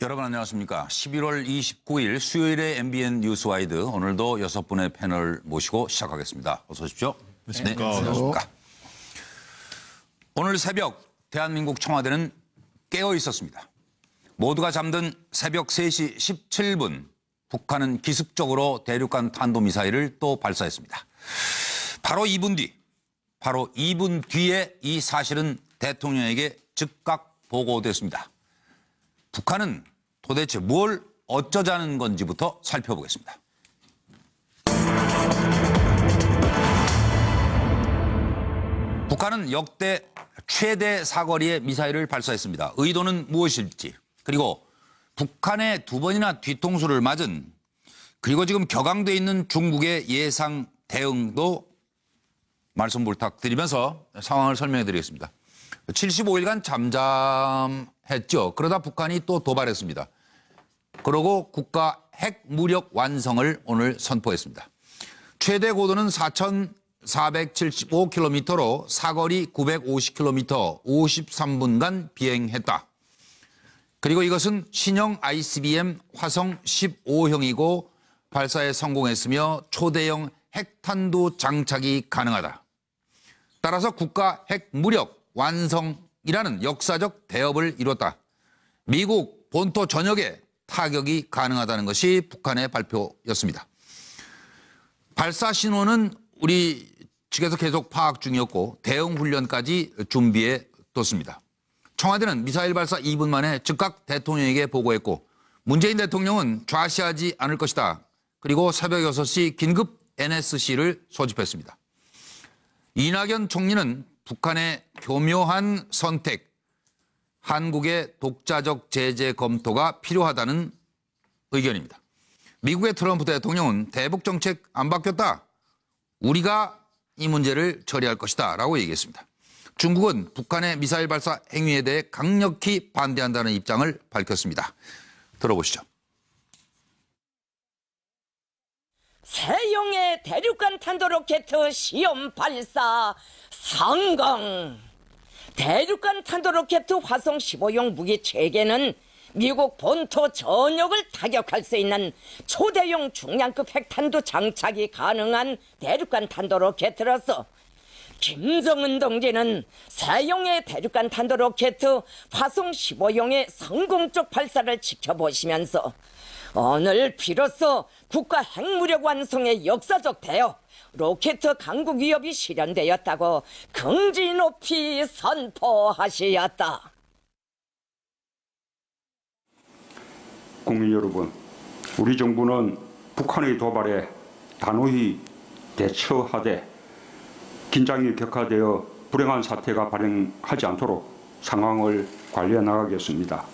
여러분 안녕하십니까. 11월 29일 수요일의 MBN 뉴스와이드 오늘도 6분의 패널 모시고 시작하겠습니다. 어서 오십시오. 네, 안녕하십니까. 오늘 새벽 대한민국 청와대는 깨어 있었습니다. 모두가 잠든 새벽 3시 17분 북한은 기습적으로 대륙간 탄도미사일을 또 발사했습니다. 바로 2분 뒤에 이 사실은 대통령에게 즉각 보고됐습니다. 북한은 도대체 뭘 어쩌자는 건지부터 살펴보겠습니다. 북한은 역대 최대 사거리의 미사일을 발사했습니다. 의도는 무엇일지, 그리고 북한의 2번이나 뒤통수를 맞은, 그리고 지금 격앙돼 있는 중국의 예상 대응도 말씀 부탁드리면서 상황을 설명해 드리겠습니다. 75일간 잠잠했죠. 그러다 북한이 또 도발했습니다. 그러고 국가 핵 무력 완성을 오늘 선포했습니다. 최대 고도는 4,475km로 사거리 950km 53분간 비행했다. 그리고 이것은 신형 ICBM 화성 15형이고 발사에 성공했으며 초대형 핵탄두 장착이 가능하다. 따라서 국가 핵 무력 완성이라는 역사적 대업을 이뤘다. 미국 본토 전역에 타격이 가능하다는 것이 북한의 발표였습니다. 발사 신호는 우리 측에서 계속 파악 중이었고 대응 훈련까지 준비해 뒀습니다. 청와대는 미사일 발사 2분 만에 즉각 대통령에게 보고했고 문재인 대통령은 좌시하지 않을 것이다. 그리고 새벽 6시 긴급 NSC를 소집했습니다. 이낙연 총리는 북한의 교묘한 선택, 한국의 독자적 제재 검토가 필요하다는 의견입니다. 미국의 트럼프 대통령은 대북 정책 안 바뀌었다. 우리가 이 문제를 처리할 것이다 라고 얘기했습니다. 중국은 북한의 미사일 발사 행위에 대해 강력히 반대한다는 입장을 밝혔습니다. 들어보시죠. 새용의 대륙간 탄도로켓 시험 발사 성공! 대륙간 탄도로켓 화성 15형 무기 체계는 미국 본토 전역을 타격할 수 있는 초대형 중량급 핵탄두 장착이 가능한 대륙간 탄도로켓으로서 김정은 동지는 새용의 대륙간 탄도로켓 화성 15형의 성공적 발사를 지켜보시면서 오늘 비로소 국가 핵무력 완성의 역사적 대업, 로켓 강국 위협이 실현되었다고 긍지 높이 선포하시었다. 국민 여러분, 우리 정부는 북한의 도발에 단호히 대처하되 긴장이 격화되어 불행한 사태가 발생하지 않도록 상황을 관리해 나가겠습니다.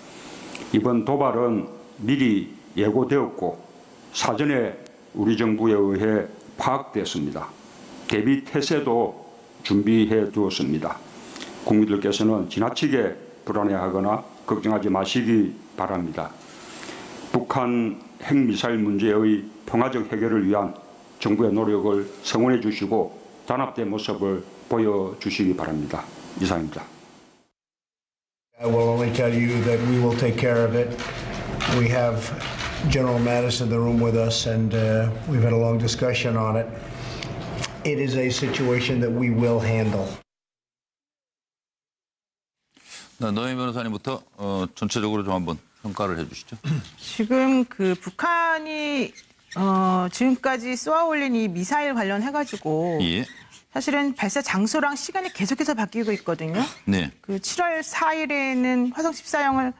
이번 도발은 미리 예고되었고 사전에 우리 정부에 의해 파악됐습니다. 대비 태세도 준비해 두었습니다. 국민들께서는 지나치게 불안해하거나 걱정하지 마시기 바랍니다. 북한 핵미사일 문제의 평화적 해결을 위한 정부의 노력을 성원해 주시고 단합된 모습을 보여주시기 바랍니다. 이상입니다. I will only tell you that we will take care of it. We have General Mattis in the room with us, and we've had a long discussion on it. It is a situation that we will handle. 노영희 변호사님부터 전체적으로 좀 한번 평가를 해주시죠. 지금 그 북한이 지금까지 쏘아올린 이 미사일 관련해가지고 예. 사실은 발사 장소랑 시간이 계속해서 바뀌고 있거든요. 네. 그 7월 4일에는 화성 14형을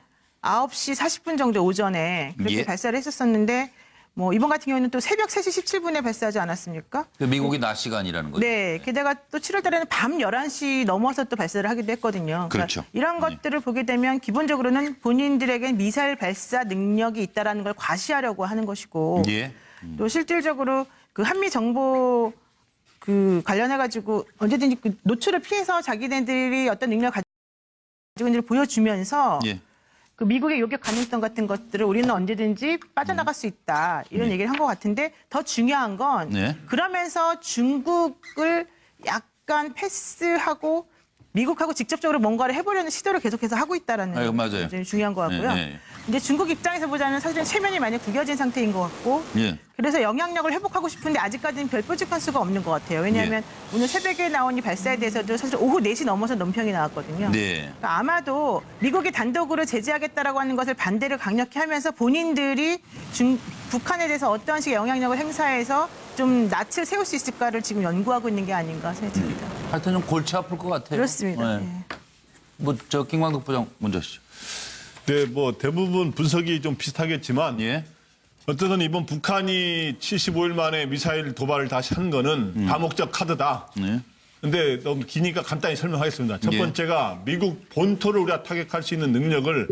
9시 40분 정도 오전에 그렇게 예. 발사를 했었었는데 뭐 이번 같은 경우는 또 새벽 3시 17분에 발사하지 않았습니까? 미국이 낮 시간이라는 거죠. 네. 게다가 또 7월 달에는 밤 11시 넘어서 또 발사를 하기도 했거든요. 그렇죠. 그러니까 이런 것들을 보게 되면 기본적으로는 본인들에게 미사일 발사 능력이 있다라는 걸 과시하려고 하는 것이고 예. 또 실질적으로 그 한미 정보 그 관련해가지고 언제든지 그 노출을 피해서 자기네들이 어떤 능력을 가지고 있는지를 보여주면서 예. 그 미국의 요격 가능성 같은 것들을 우리는 언제든지 빠져나갈 수 있다. 이런 얘기를 한 것 같은데 더 중요한 건 네. 그러면서 중국을 약간 패스하고 미국하고 직접적으로 뭔가를 해보려는 시도를 계속해서 하고 있다라는 아, 맞아요. 게 중요한 것 같고요. 네. 이제 중국 입장에서 보자면 사실은 체면이 많이 구겨진 상태인 것 같고 예. 그래서 영향력을 회복하고 싶은데 아직까지는 별 뾰족한 수가 없는 것 같아요. 왜냐하면 오늘 새벽에 나온 이 발사에 대해서도 사실 오후 4시 넘어서 논평이 나왔거든요. 네. 그러니까 아마도 미국이 단독으로 제재하겠다라고 하는 것을 반대를 강력히 하면서 본인들이 북한에 대해서 어떠한 식의 영향력을 행사해서 좀 낯을 세울 수 있을까를 지금 연구하고 있는 게 아닌가 생각이 듭니다. 하여튼 좀 골치 아플 것 같아요. 그렇습니다. 네. 네. 뭐 저 김광덕 부장 먼저 하시죠. 네, 뭐 대부분 분석이 좀 비슷하겠지만 예. 어쨌든 이번 북한이 75일 만에 미사일 도발을 다시 한 거는 다목적 카드다. 네. 근데 너무 기니까 간단히 설명하겠습니다. 첫 예. 번째가 미국 본토를 우리가 타격할 수 있는 능력을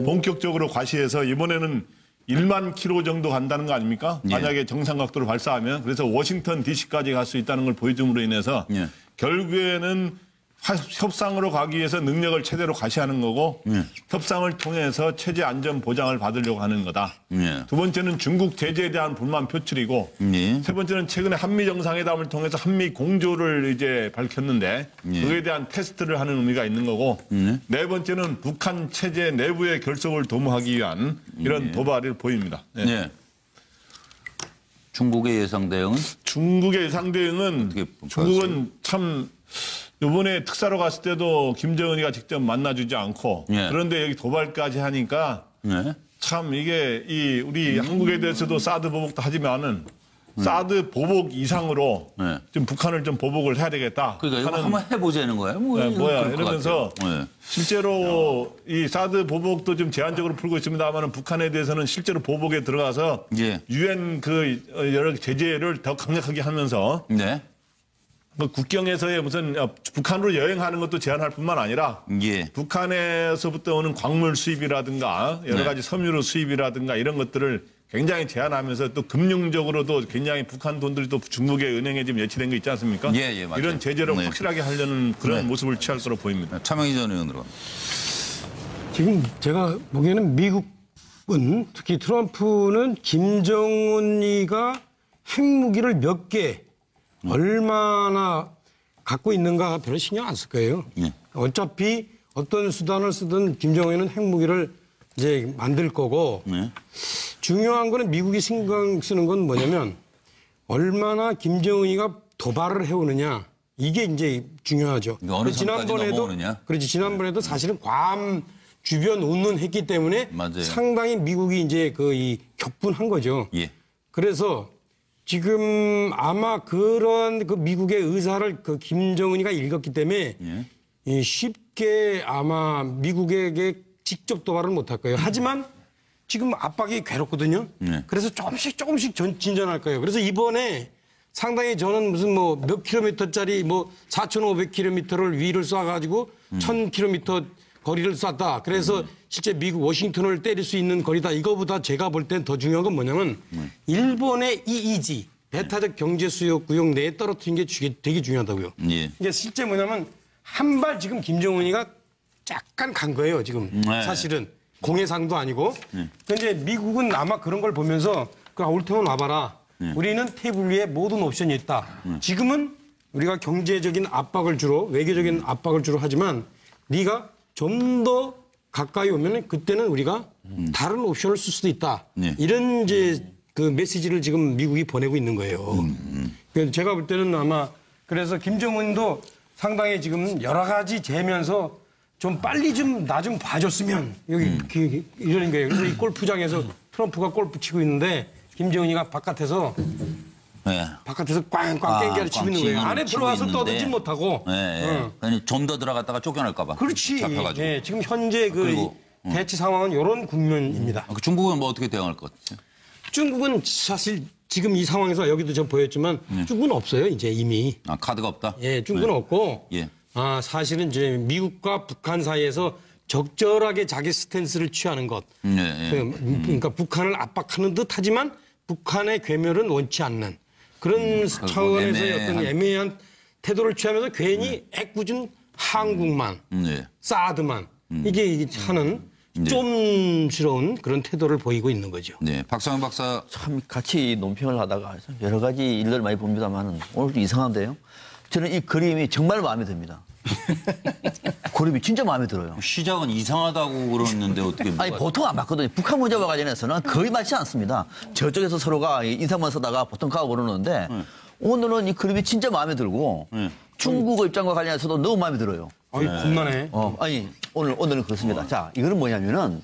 본격적으로 과시해서 이번에는 1만 킬로 정도 간다는 거 아닙니까? 예. 만약에 정상 각도로 발사하면. 그래서 워싱턴 DC까지 갈 수 있다는 걸 보여줌으로 인해서 예. 결국에는 협상으로 가기 위해서 능력을 최대로 과시하는 거고 협상을 통해서 체제 안전 보장을 받으려고 하는 거다. 예. 두 번째는 중국 제재에 대한 불만 표출이고 예. 세 번째는 최근에 한미 정상회담을 통해서 한미 공조를 이제 밝혔는데 예. 그거에 대한 테스트를 하는 의미가 있는 거고 네 번째는 북한 체제 내부의 결속을 도모하기 위한 이런 도발을 보입니다. 네. 예. 중국의 예상 대응은 중국의 예상 대응은 어떻게 중국은 참 이번에 특사로 갔을 때도 김정은이가 직접 만나주지 않고 예. 그런데 여기 도발까지 하니까 네. 참 이게 우리 한국에 대해서도 사드 보복도 하지만은 사드 보복 이상으로 네. 좀 북한을 좀 보복을 해야 되겠다. 그러니까 이거 하는 한번 해보자는 거예요. 뭐 네, 뭐야 그럴 것 이러면서 같아요. 네. 실제로 이 사드 보복도 좀 제한적으로 풀고 있습니다만은 북한에 대해서는 실제로 보복에 들어가서 예. 유엔 그 여러 제재를 더 강력하게 하면서 네. 뭐 국경에서의 무슨 북한으로 여행하는 것도 제한할 뿐만 아니라 예. 북한에서부터 오는 광물 수입이라든가 여러 네. 가지 섬유로 수입이라든가 이런 것들을 굉장히 제한하면서 또 금융적으로도 굉장히 북한 돈들이 또 중국의 은행에 지금 예치된 거 있지 않습니까? 예, 예, 맞아요. 이런 제재를 네. 확실하게 하려는 그런 네. 모습을 취할 거로 보입니다. 차명희 전 의원으로. 지금 제가 보기에는 미국은 특히 트럼프는 김정은이가 핵무기를 몇 개 얼마나 갖고 있는가 별로 신경 안 쓸 거예요. 예. 어차피 어떤 수단을 쓰든 김정은은 핵무기를 이제 만들 거고 네. 중요한 거는 미국이 신경 쓰는 건 뭐냐면 얼마나 김정은이가 도발을 해오느냐 이게 이제 중요하죠. 그러니까 어느 선까지 넘어오느냐. 그렇지 지난번에도 사실은 괌 주변 운운했기 때문에 맞아요. 상당히 미국이 이제 이 격분한 거죠. 예. 그래서 지금 아마 그런 그 미국의 의사를 그 김정은이가 읽었기 때문에 예. 이 쉽게 아마 미국에게 직접 도발을 못할 거예요. 하지만 지금 압박이 괴롭거든요. 네. 그래서 조금씩 진전할 거예요. 그래서 이번에 상당히 저는 무슨 뭐 몇 킬로미터짜리 뭐 4,500킬로미터를 위를 쏴가지고 1,000킬로미터 거리를 쐈다. 그래서 실제 미국 워싱턴을 때릴 수 있는 거리다. 이거보다 제가 볼 땐 더 중요한 건 뭐냐면 일본의 EEZ 배타적 경제 수역 구역 내에 떨어뜨린 게 되게 중요하다고요. 예. 이게 실제 뭐냐면 한 발 지금 김정은이가 약간 간 거예요. 지금 네. 사실은 공해상도 아니고. 근데 미국은 아마 그런 걸 보면서 올 테면 와봐라. 우리는 테이블 위에 모든 옵션이 있다. 지금은 우리가 경제적인 압박을 주로 외교적인 압박을 주로 하지만 네가 좀 더 가까이 오면 그때는 우리가 다른 옵션을 쓸 수도 있다. 네. 이런 이제 그 메시지를 지금 미국이 보내고 있는 거예요. 그래서 제가 볼 때는 아마 그래서 김정은도 상당히 지금 여러 가지 재면서 좀 빨리 좀 나 좀 봐줬으면 여기 이러는 거예요. 그래서 이 골프장에서 트럼프가 골프 치고 있는데 김정은이가 바깥에서 네. 꽝꽝 땡겨를 치고 있는 거예요. 안에 들어와서 떠들지 못하고. 네. 네. 좀 더 들어갔다가 쫓겨날까 봐. 그렇지. 잡혀가지고. 예, 지금 현재 그리고, 대치 상황은 이런 국면입니다. 그 중국은 뭐 어떻게 대응할 것 같아요? 중국은 사실 지금 이 상황에서 여기도 저 보였지만 중국은 없어요. 이제 이미. 아, 카드가 없다? 예, 중국은 없고. 예. 사실은 이제 미국과 북한 사이에서 적절하게 자기 스탠스를 취하는 것. 그러니까 북한을 압박하는 듯 하지만 북한의 괴멸은 원치 않는 그런 차원에서의 어떤 애매한 태도를 취하면서 괜히 애꿎은 한국만, 사드만 이게 하는 좀스러운 그런 태도를 보이고 있는 거죠. 네, 박상현 박사. 참 같이 논평을 하다가 여러 가지 일들 많이 봅니다만 오늘도 이상한데요. 저는 이 그림이 정말 마음에 듭니다. 그림이 진짜 마음에 들어요. 시작은 이상하다고 그러는데 어떻게 아니 보통 안 맞거든요. 북한 문제와 관련해서는 거의 맞지 않습니다. 저쪽에서 서로가 인사만 쓰다가 보통 가고 그러는데 오늘은 이 그림이 진짜 마음에 들고 중국의 입장과 관련해서도 너무 마음에 들어요. 아이 겁나네. 아니 오늘은 그렇습니다. 자, 이거는 뭐냐면은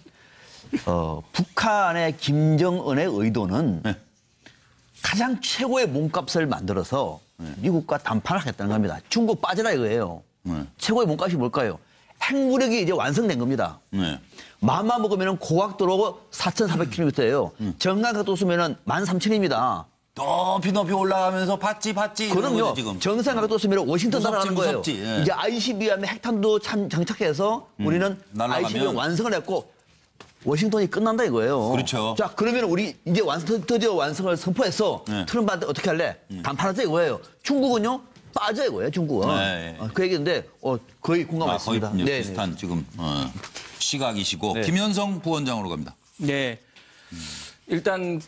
북한의 김정은의 의도는 가장 최고의 몸값을 만들어서 미국과 담판을 하겠다는 겁니다. 중국 빠지라 이거예요. 최고의 몸값이 뭘까요? 핵무력이 이제 완성된 겁니다. 마음만 먹으면 고각도로 4,400km예요. 정강각도 쓰면은 13,000입니다. 높이 올라가면서 봤지. 그럼요. 지금. 정상각도 쓰면 워싱턴 날아가는 거예요. 무섭지. 예. 이제 ICBM의 핵탄도 장착해서 우리는 날아가면. ICBM 완성을 했고 워싱턴이 끝난다 이거예요. 그렇죠. 자, 그러면 우리 이제 드디어 완성을 선포했어. 트럼프한테 어떻게 할래? 단판하자 이거예요. 중국은요? 빠져 이거예요, 중국은. 네. 그 얘기인데 거의 공감했습니다. 거의 비슷한 지금 시각이시고 김현성 부원장으로 갑니다. 네. 일단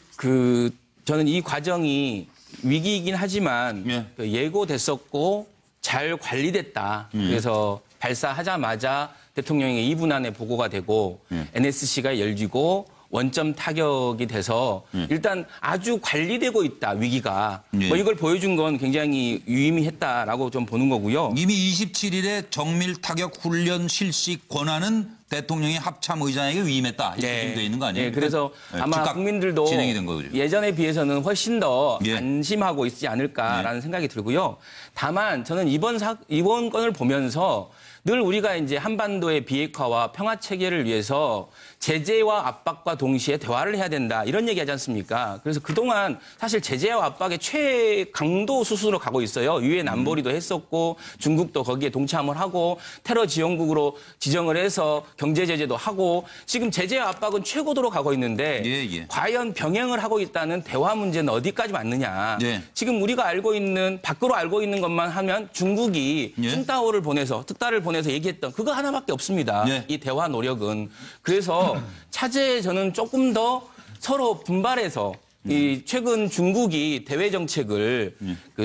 저는 이 과정이 위기이긴 하지만 예고됐었고 잘 관리됐다. 그래서 발사하자마자 대통령의 2분 안에 보고가 되고 NSC가 열리고 원점 타격이 돼서 일단 아주 관리되고 있다, 위기가. 뭐 이걸 보여준 건 굉장히 유의미했다라고 좀 보는 거고요. 이미 27일에 정밀 타격 훈련 실시 권한은 대통령이 합참 의장에게 위임했다. 이렇게 지금 돼 있는 거 아니에요? 네, 그래서 아마 즉각 국민들도 진행이 된 거죠. 예전에 비해서는 훨씬 더 안심하고 있지 않을까라는 생각이 들고요. 다만 저는 이번 건을 보면서 늘 우리가 이제 한반도의 비핵화와 평화 체계를 위해서 제재와 압박과 동시에 대화를 해야 된다. 이런 얘기하지 않습니까? 그래서 그동안 사실 제재와 압박의 최강도 수순으로 가고 있어요. 유엔 안보리도 했었고 중국도 거기에 동참을 하고 테러 지원국으로 지정을 해서 경제 제재도 하고 지금 제재와 압박은 최고도로 가고 있는데 과연 병행을 하고 있다는 대화 문제는 어디까지 맞느냐. 지금 우리가 밖으로 알고 있는 것만 하면 중국이 춘따오를 보내서 특다를 보내서 얘기했던 그거 하나밖에 없습니다. 이 대화 노력은. 그래서 차제에 저는 조금 더 서로 분발해서 이 최근 중국이 대외 정책을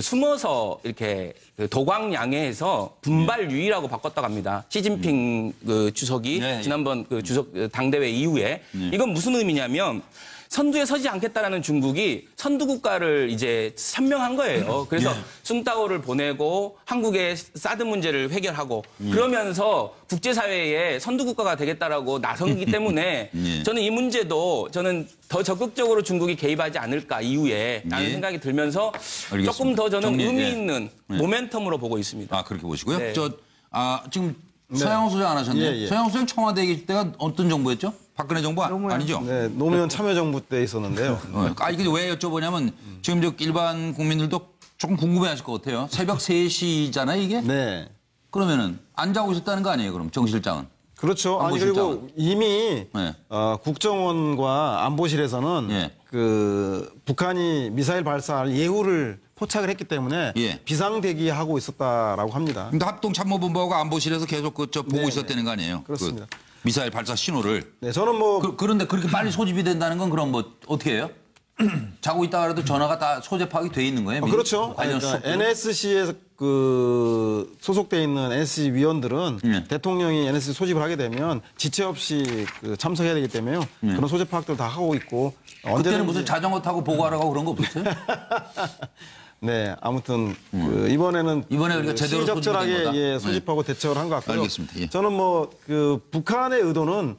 숨어서 이렇게 도광양해해서 분발 유의라고 바꿨다고 합니다. 시진핑 주석이 지난번 주석 당대회 이후에 이건 무슨 의미냐면 선두에 서지 않겠다라는 중국이 선두 국가를 이제 선명한 거예요. 그래서 숭따오를 보내고 한국의 사드 문제를 해결하고 그러면서 국제사회에 선두 국가가 되겠다라고 나서기 때문에 저는 이 문제도 더 적극적으로 중국이 개입하지 않을까 이후에 라는 생각이 들면서 알겠습니다. 조금 더 저는 의미 있는 모멘텀으로 보고 있습니다. 아, 그렇게 보시고요. 지금 서양호 소장 안 하셨네요. 서양호 소장 청와대에 계실 때가 어떤 정부였죠? 박근혜 정부 아니죠? 네, 노무현 참여정부 때 있었는데요. 이게 왜 여쭤보냐면 지금 일반 국민들도 조금 궁금해하실 것 같아요. 새벽 3시잖아요, 이게? 네. 그러면은 안 자고 있었다는 거 아니에요, 그럼 정 실장은? 그렇죠. 아니 그리고 이미 국정원과 안보실에서는 북한이 미사일 발사할 예후를 포착을 했기 때문에 비상 대기하고 있었다라고 합니다. 근데 합동참모본부하고 안보실에서 계속 보고 있었다는 거 아니에요? 그렇습니다. 미사일 발사 신호를. 네, 저는 그런데 그렇게 빨리 소집이 된다는 건 그럼 어떻게 해요? 자고 있다가라도 전화가 다 소재 파악이 돼 있는 거예요? 그렇죠. 그러니까 NSC에 소속돼 있는 NSC 위원들은 대통령이 NSC 소집을 하게 되면 지체 없이 참석해야 되기 때문에요. 그런 소재 파악들 다 하고 있고. 그때는 무슨 자전거 타고 보고하라고 그런 거 없었어요? 네, 아무튼 이번에 우리가 제대로 시적절하게 소집하고 대처를 한 것 같고요. 알겠습니다. 저는 북한의 의도는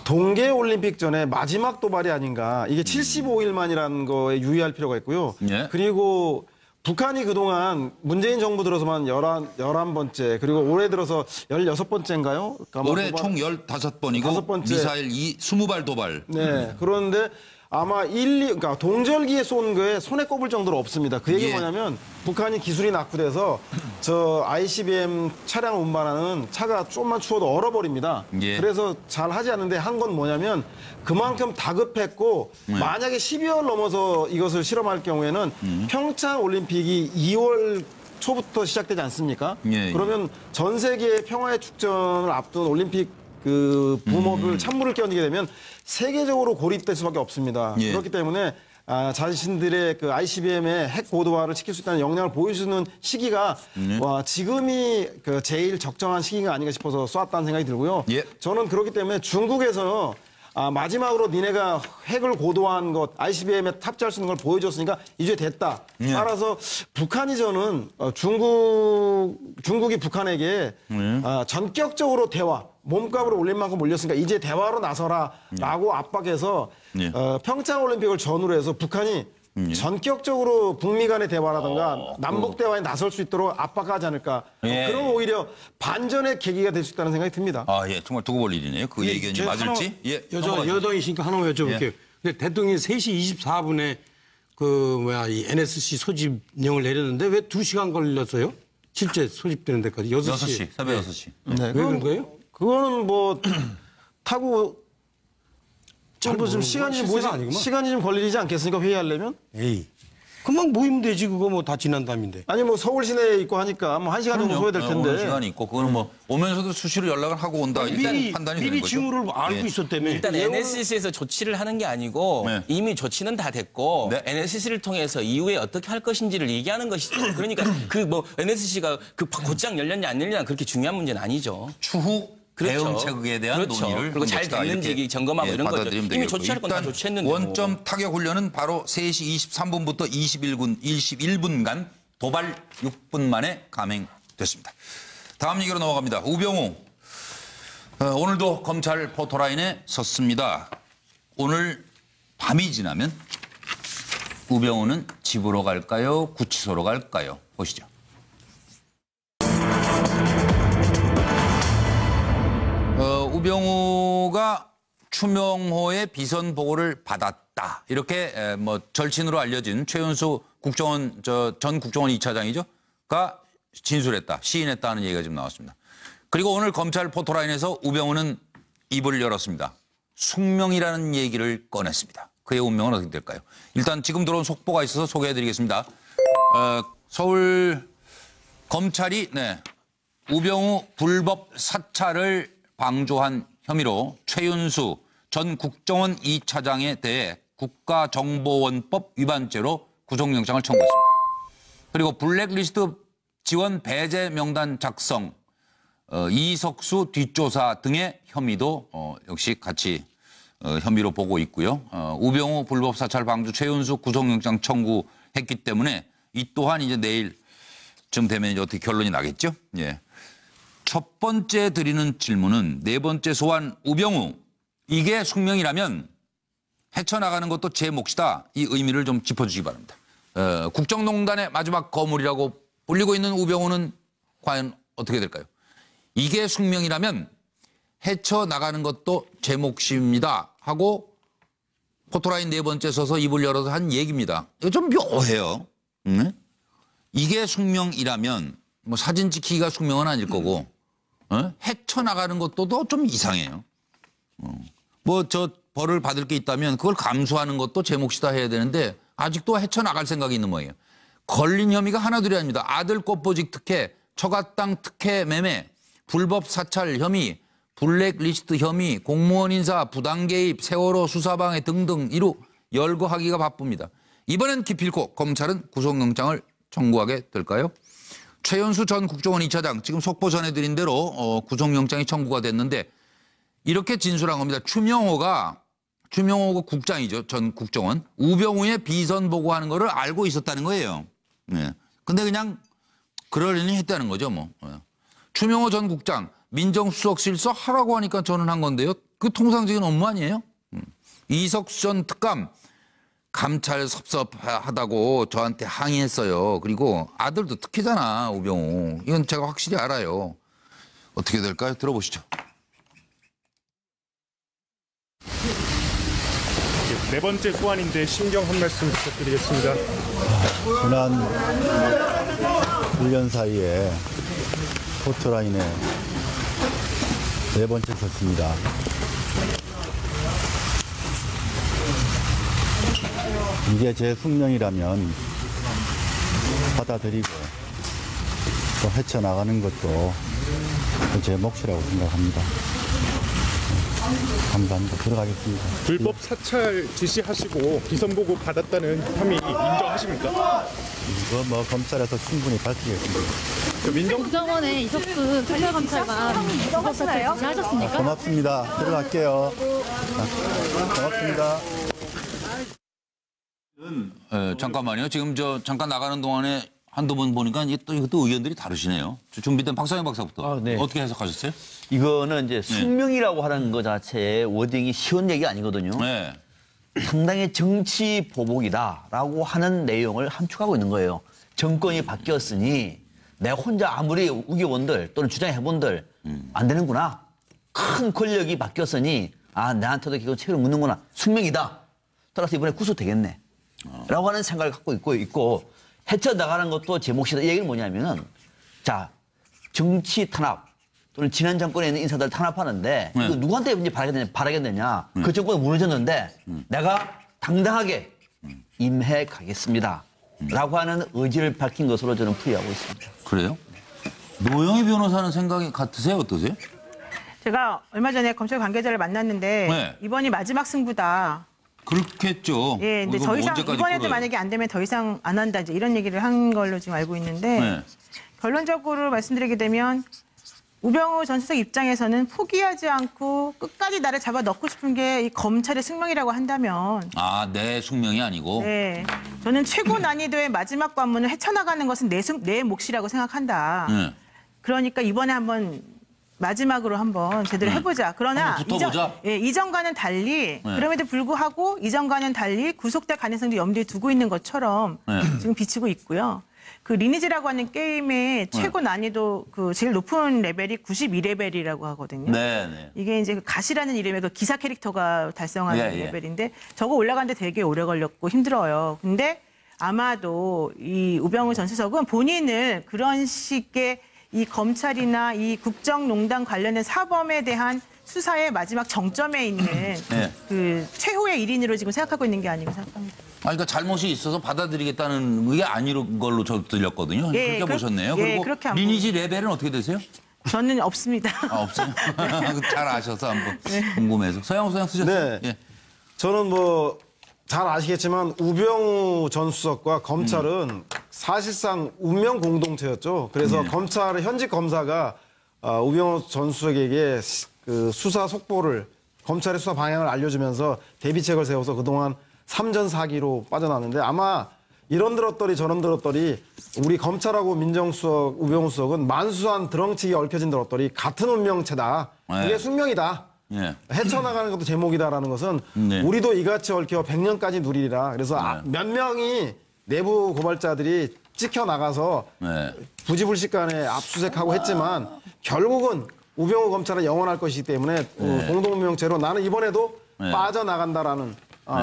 동계올림픽 전에 마지막 도발이 아닌가. 이게 75일 만이라는 거에 유의할 필요가 있고요. 그리고 북한이 그동안 문재인 정부 들어서만 11번째, 그리고 올해 들어서 16번째인가요? 그러니까 올해 총 15번이고 미사일 20발 도발. 네, 그런데 아마 그러니까 동절기에 쏜 거에 손에 꼽을 정도로 없습니다. 그 얘기 뭐냐면 북한이 기술이 낙후돼서 저 ICBM 차량을 운반하는 차가 좀만 추워도 얼어버립니다. 그래서 잘 하지 않는데 한 건 뭐냐면 그만큼 다급했고 만약에 12월 넘어서 이것을 실험할 경우에는 평창 올림픽이 2월 초부터 시작되지 않습니까? 그러면 전 세계의 평화의 축전을 앞둔 올림픽 붐업을 찬물을 끼얹게 되면 세계적으로 고립될 수밖에 없습니다. 그렇기 때문에 자신들의 그 ICBM의 핵 고도화를 지킬 수 있다는 역량을 보여주는 시기가 지금이 그 제일 적정한 시기가 아닌가 싶어서 쏘았다는 생각이 들고요. 예. 저는 그렇기 때문에 중국에서 마지막으로 니네가 핵을 고도화한 것, ICBM에 탑재할 수 있는 걸 보여줬으니까 이제 됐다. 따라서 북한이 저는 중국이 북한에게 전격적으로 대화, 몸값으로 올린 만큼 올렸으니까 이제 대화로 나서라라고 압박해서 평창 올림픽을 전후로 해서 북한이 전격적으로 북미 간의 대화라든가 남북 대화에 나설 수 있도록 압박하지 않을까. 그럼 오히려 반전의 계기가 될 수 있다는 생각이 듭니다. 예, 정말 두고 볼 일이네요. 그 의견이 맞을지. 여당이시니까 하나만 여쭤볼게요. 근데 대통령이 3시 24분에 이 NSC 소집령을 내렸는데 왜 2시간 걸렸어요? 실제 소집되는 데까지 6시. 새벽 6시. 네, 왜 그런 거예요? 그거는 뭐 타고 좀 시간이 좀 걸리지 않겠습니까? 회의하려면? 에이. 금방 모이면 되지. 그거 뭐 다 지난 다음인데. 아니 뭐 서울 시내에 있고 하니까 뭐 1시간 정도 소요될 텐데. 오는 시간이 있고 그거는 뭐 오면서도 수시로 연락을 하고 온다. 일단 판단이 되는 미리 거죠. 징후를 알고 있었다며. 일단 NSC에서 조치를 하는 게 아니고 이미 조치는 다 됐고 NSC를 통해서 이후에 어떻게 할 것인지를 얘기하는 것이죠. 그러니까 그 뭐 NSC가 그 곧장 열렸냐 안 열렸냐 그렇게 중요한 문제는 아니죠. 추후 대응책에 대한 논의를 그리고 잘 됐는지 점검하고 이런 거죠. 이미 조치할 건 다 조치했는데. 원점 타격 훈련은 바로 3시 23분부터 21분간 도발 6분 만에 감행됐습니다. 다음 얘기로 넘어갑니다. 우병우. 오늘도 검찰 포토라인에 섰습니다. 오늘 밤이 지나면 우병우는 집으로 갈까요? 구치소로 갈까요? 보시죠. 우병우가 추명호의 비선 보고를 받았다. 이렇게 뭐 절친으로 알려진 최윤수 전 국정원 2차장이죠.가 진술했다. 시인했다는 얘기가 지금 나왔습니다. 그리고 오늘 검찰 포토라인에서 우병우는 입을 열었습니다. 숙명이라는 얘기를 꺼냈습니다. 그의 운명은 어떻게 될까요? 일단 지금 들어온 속보가 있어서 소개해드리겠습니다. 서울 검찰이 우병우 불법 사찰을 방조한 혐의로 최윤수 전 국정원 2차장에 대해 국가정보원법 위반죄로 구속영장을 청구했습니다. 그리고 블랙리스트 지원 배제 명단 작성, 이석수 뒷조사 등의 혐의도 역시 같이 혐의로 보고 있고요. 우병우 불법 사찰 방조 최윤수 구속영장 청구했기 때문에 이 또한 이제 내일쯤 되면 이제 어떻게 결론이 나겠죠? 예. 첫 번째 드리는 질문은 네 번째 소환 우병우. 이게 숙명이라면 헤쳐나가는 것도 제 몫이다. 이 의미를 좀 짚어주시기 바랍니다. 국정농단의 마지막 거물이라고 불리고 있는 우병우는 과연 어떻게 될까요? 이게 숙명이라면 헤쳐나가는 것도 제 몫입니다. 하고 포토라인 네 번째 서서 입을 열어서 한 얘기입니다. 이거 좀 묘해요. 이게 숙명이라면 뭐 사진 찍히기가 숙명은 아닐 거고 헤쳐나가는 것도 좀 이상해요. 뭐 저 벌을 받을 게 있다면 그걸 감수하는 것도 제 몫이다 해야 되는데 아직도 헤쳐나갈 생각이 있는 모양이에요. 걸린 혐의가 하나둘이 아닙니다. 아들 꽃보직 특혜, 처가땅 특혜 매매, 불법 사찰 혐의, 블랙리스트 혐의, 공무원 인사, 부당 개입, 세월호 수사방해 등등 이루 열거하기가 바쁩니다. 이번엔 기필코 검찰은 구속영장을 청구하게 될까요? 최윤수 전 국정원 2차장 지금 속보 전해드린 대로 구속영장이 청구가 됐는데 이렇게 진술한 겁니다. 추명호가 국장이죠. 전 국정원. 우병우의 비선 보고하는 거를 알고 있었다는 거예요. 네. 근데 그냥 그러려니 했다는 거죠. 뭐. 추명호 전 국장 민정수석실서 하라고 하니까 저는 한 건데요. 그 통상적인 업무 아니에요? 이석수 전 특감 감찰 섭섭하다고 저한테 항의했어요. 그리고 아들도 특혜잖아, 우병우. 이건 제가 확실히 알아요. 어떻게 될까요? 들어보시죠. 네 번째 소환인데 심경 한 말씀 부탁드리겠습니다. 지난 1년 사이에 포토라인에 네 번째 섰습니다. 이게 제 숙명이라면 받아들이고 또 헤쳐나가는 것도 제 몫이라고 생각합니다. 감사합니다. 들어가겠습니다. 불법 사찰 지시하시고 비선 보고 받았다는 혐의 인정하십니까? 이거 뭐 검찰에서 충분히 밝히겠습니다. 국정원의 이석순 특별감찰관 불법 사찰 지시하셨습니까? 고맙습니다. 들어갈게요. 고맙습니다. 잠깐만요. 지금 잠깐 나가는 동안에 한두 번 보니까 이것도 의견들이 다르시네요. 준비된 박상현 박사부터. 네. 어떻게 해석하셨어요? 이거는 이제 숙명이라고 하는 것 자체의 워딩이 쉬운 얘기가 아니거든요. 네. 상당히 정치 보복이다라고 하는 내용을 함축하고 있는 거예요. 정권이 바뀌었으니 내가 혼자 아무리 우겨본들 또는 주장해본들 안 되는구나. 큰 권력이 바뀌었으니 내한테도 결국 책임을 묻는구나. 숙명이다. 따라서 이번에 구속되겠네. 라고 하는 생각을 갖고 있고 헤쳐나가는 것도 제 몫이다. 이 얘기는 뭐냐면은 자 정치 탄압 또는 지난 정권에 있는 인사들 탄압하는데 이거 누구한테 이제 바라겠느냐. 그 정권이 무너졌는데 내가 당당하게 임해 가겠습니다. 라고 하는 의지를 밝힌 것으로 저는 풀이하고 있습니다. 그래요? 노영희 변호사는 생각이 같으세요? 어떠세요? 제가 얼마 전에 검찰 관계자를 만났는데 네. 이번이 마지막 승부다. 그렇겠죠. 예, 근데 더 이상 이번에도 만약에 안 되면 더 이상 안 한다 이제 이런 얘기를 한 걸로 지금 알고 있는데 네. 결론적으로 말씀드리게 되면 우병우 전 수석 입장에서는 포기하지 않고 끝까지 나를 잡아 넣고 싶은 게 이 검찰의 숙명이라고 한다면 내 숙명이 아니고. 네, 저는 최고 난이도의 마지막 관문을 헤쳐나가는 것은 내 몫이라고 생각한다. 그러니까 이번에 한번 마지막으로 한번 제대로 해보자. 그러나 붙어보자. 이전과는 달리 그럼에도 불구하고 이전과는 달리 구속될 가능성도 염두에 두고 있는 것처럼 지금 비치고 있고요. 그 리니지라고 하는 게임의 최고 난이도 그 제일 높은 레벨이 92레벨이라고 하거든요. 네. 이게 이제 그 가시라는 이름의 그 기사 캐릭터가 달성하는 레벨인데 저거 올라가는데 되게 오래 걸렸고 힘들어요. 근데 아마도 이 우병우 전 수석은 본인을 그런 식의 이 검찰이나 이 국정농단 관련된 사범에 대한 수사의 마지막 정점에 있는 그 최후의 일인으로 지금 생각하고 있는 게 아닌가 생각합니다. 그러니까 잘못이 있어서 받아들이겠다는 게 아닌 걸로 저 들렸거든요. 그렇게 보셨네요. 그리고 리니지 레벨은 어떻게 되세요? 저는 없습니다. 없어요? 잘 아셔서 한번 궁금해서. 서양호 소장 쓰셨어요? 네. 저는 뭐 잘 아시겠지만 우병우 전 수석과 검찰은 사실상 운명 공동체였죠. 그래서 검찰의 현직 검사가 우병우 전 수석에게 그 수사 속보를 검찰의 수사 방향을 알려주면서 대비책을 세워서 그동안 삼전 사기로 빠져나왔는데 아마 이런 들었더니 저런 들었더니 우리 검찰하고 민정수석, 우병우 수석은 만수한 드렁치기 얽혀진 들었더니 같은 운명체다. 이게 숙명이다. 헤쳐나가는 것도 제목이다라는 것은 우리도 이같이 얽혀 100년까지 누리리라. 그래서 몇 명이 내부 고발자들이 찍혀나가서 부지불식간에 압수수색하고 했지만 결국은 우병우 검찰은 영원할 것이기 때문에 공동명체로 나는 이번에도 빠져나간다라는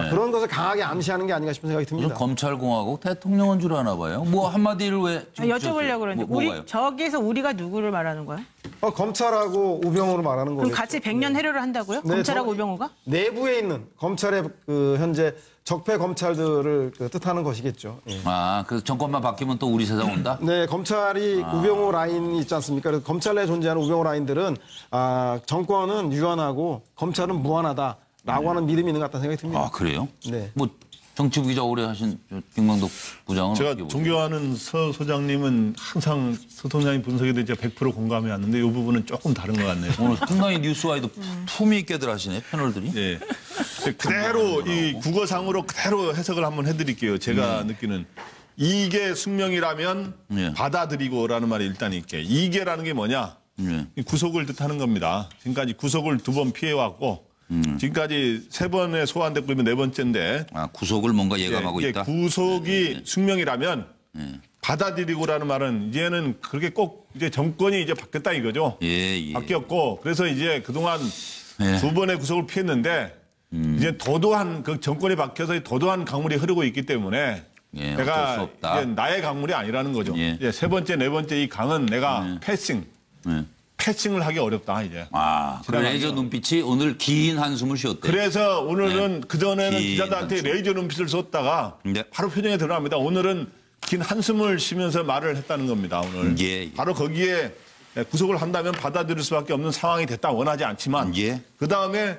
그런 것을 강하게 암시하는 게 아닌가 싶은 생각이 듭니다. 검찰공화국 대통령은 줄 아나 봐요. 뭐 한마디를 왜 여쭤보려고 그러는데 저기에서 우리가 누구를 말하는 거야? 검찰하고 우병우를 말하는 거예요. 그럼 같이 100년 해료를 한다고요? 네, 검찰하고 우병우가? 내부에 있는 검찰의 그 현재 적폐 검찰들을 뜻하는 것이겠죠. 그 정권만 바뀌면 또 우리 세상 온다? 네, 검찰이 우병우 라인이 있지 않습니까? 그래서 검찰 내에 존재하는 우병우 라인들은 정권은 유한하고 검찰은 무한하다라고 하는 믿음이 있는 것 같다는 생각이 듭니다. 그래요? 네. 뭐 정치부 기자 오래 하신 김광덕 부장은 제가 어떻게 보세요? 존경하는 서 소장님은 항상 서 소장님 분석에도 이제 100% 공감해 왔는데 이 부분은 조금 다른 것 같네요. 오늘 상당히 뉴스와이도 품위 있게들 하시네, 패널들이. 네. 그대로 이 국어상으로 그대로 해석을 한번 해드릴게요. 제가 느끼는 이게 숙명이라면 받아들이고라는 말이 일단 있게 이게라는 게 뭐냐? 구속을 뜻하는 겁니다. 지금까지 구속을 2번 피해왔고 지금까지 3번에 소환됐고 이번 4번째인데 구속을 뭔가 예감하고 있다? 구속이 숙명이라면 받아들이고라는 말은 이제는 그렇게 꼭 이제 정권이 이제 바뀌었다 이거죠. 바뀌었고 그래서 이제 그동안 2번의 구속을 피했는데 이제 도도한 그 정권이 바뀌어서 도도한 강물이 흐르고 있기 때문에 내가 이제 나의 강물이 아니라는 거죠. 이제 3번째, 4번째 이 강은 내가 패싱을 하기 어렵다 이제. 그 레이저 눈빛이 오늘 긴 한숨을 쉬었대요. 그래서 오늘은 그전에는 기자들한테 레이저 눈빛을 줬다가 바로 표정에 드러납니다. 오늘은 긴 한숨을 쉬면서 말을 했다는 겁니다. 오늘. 바로 거기에 구속을 한다면 받아들일 수밖에 없는 상황이 됐다 원하지 않지만 그다음에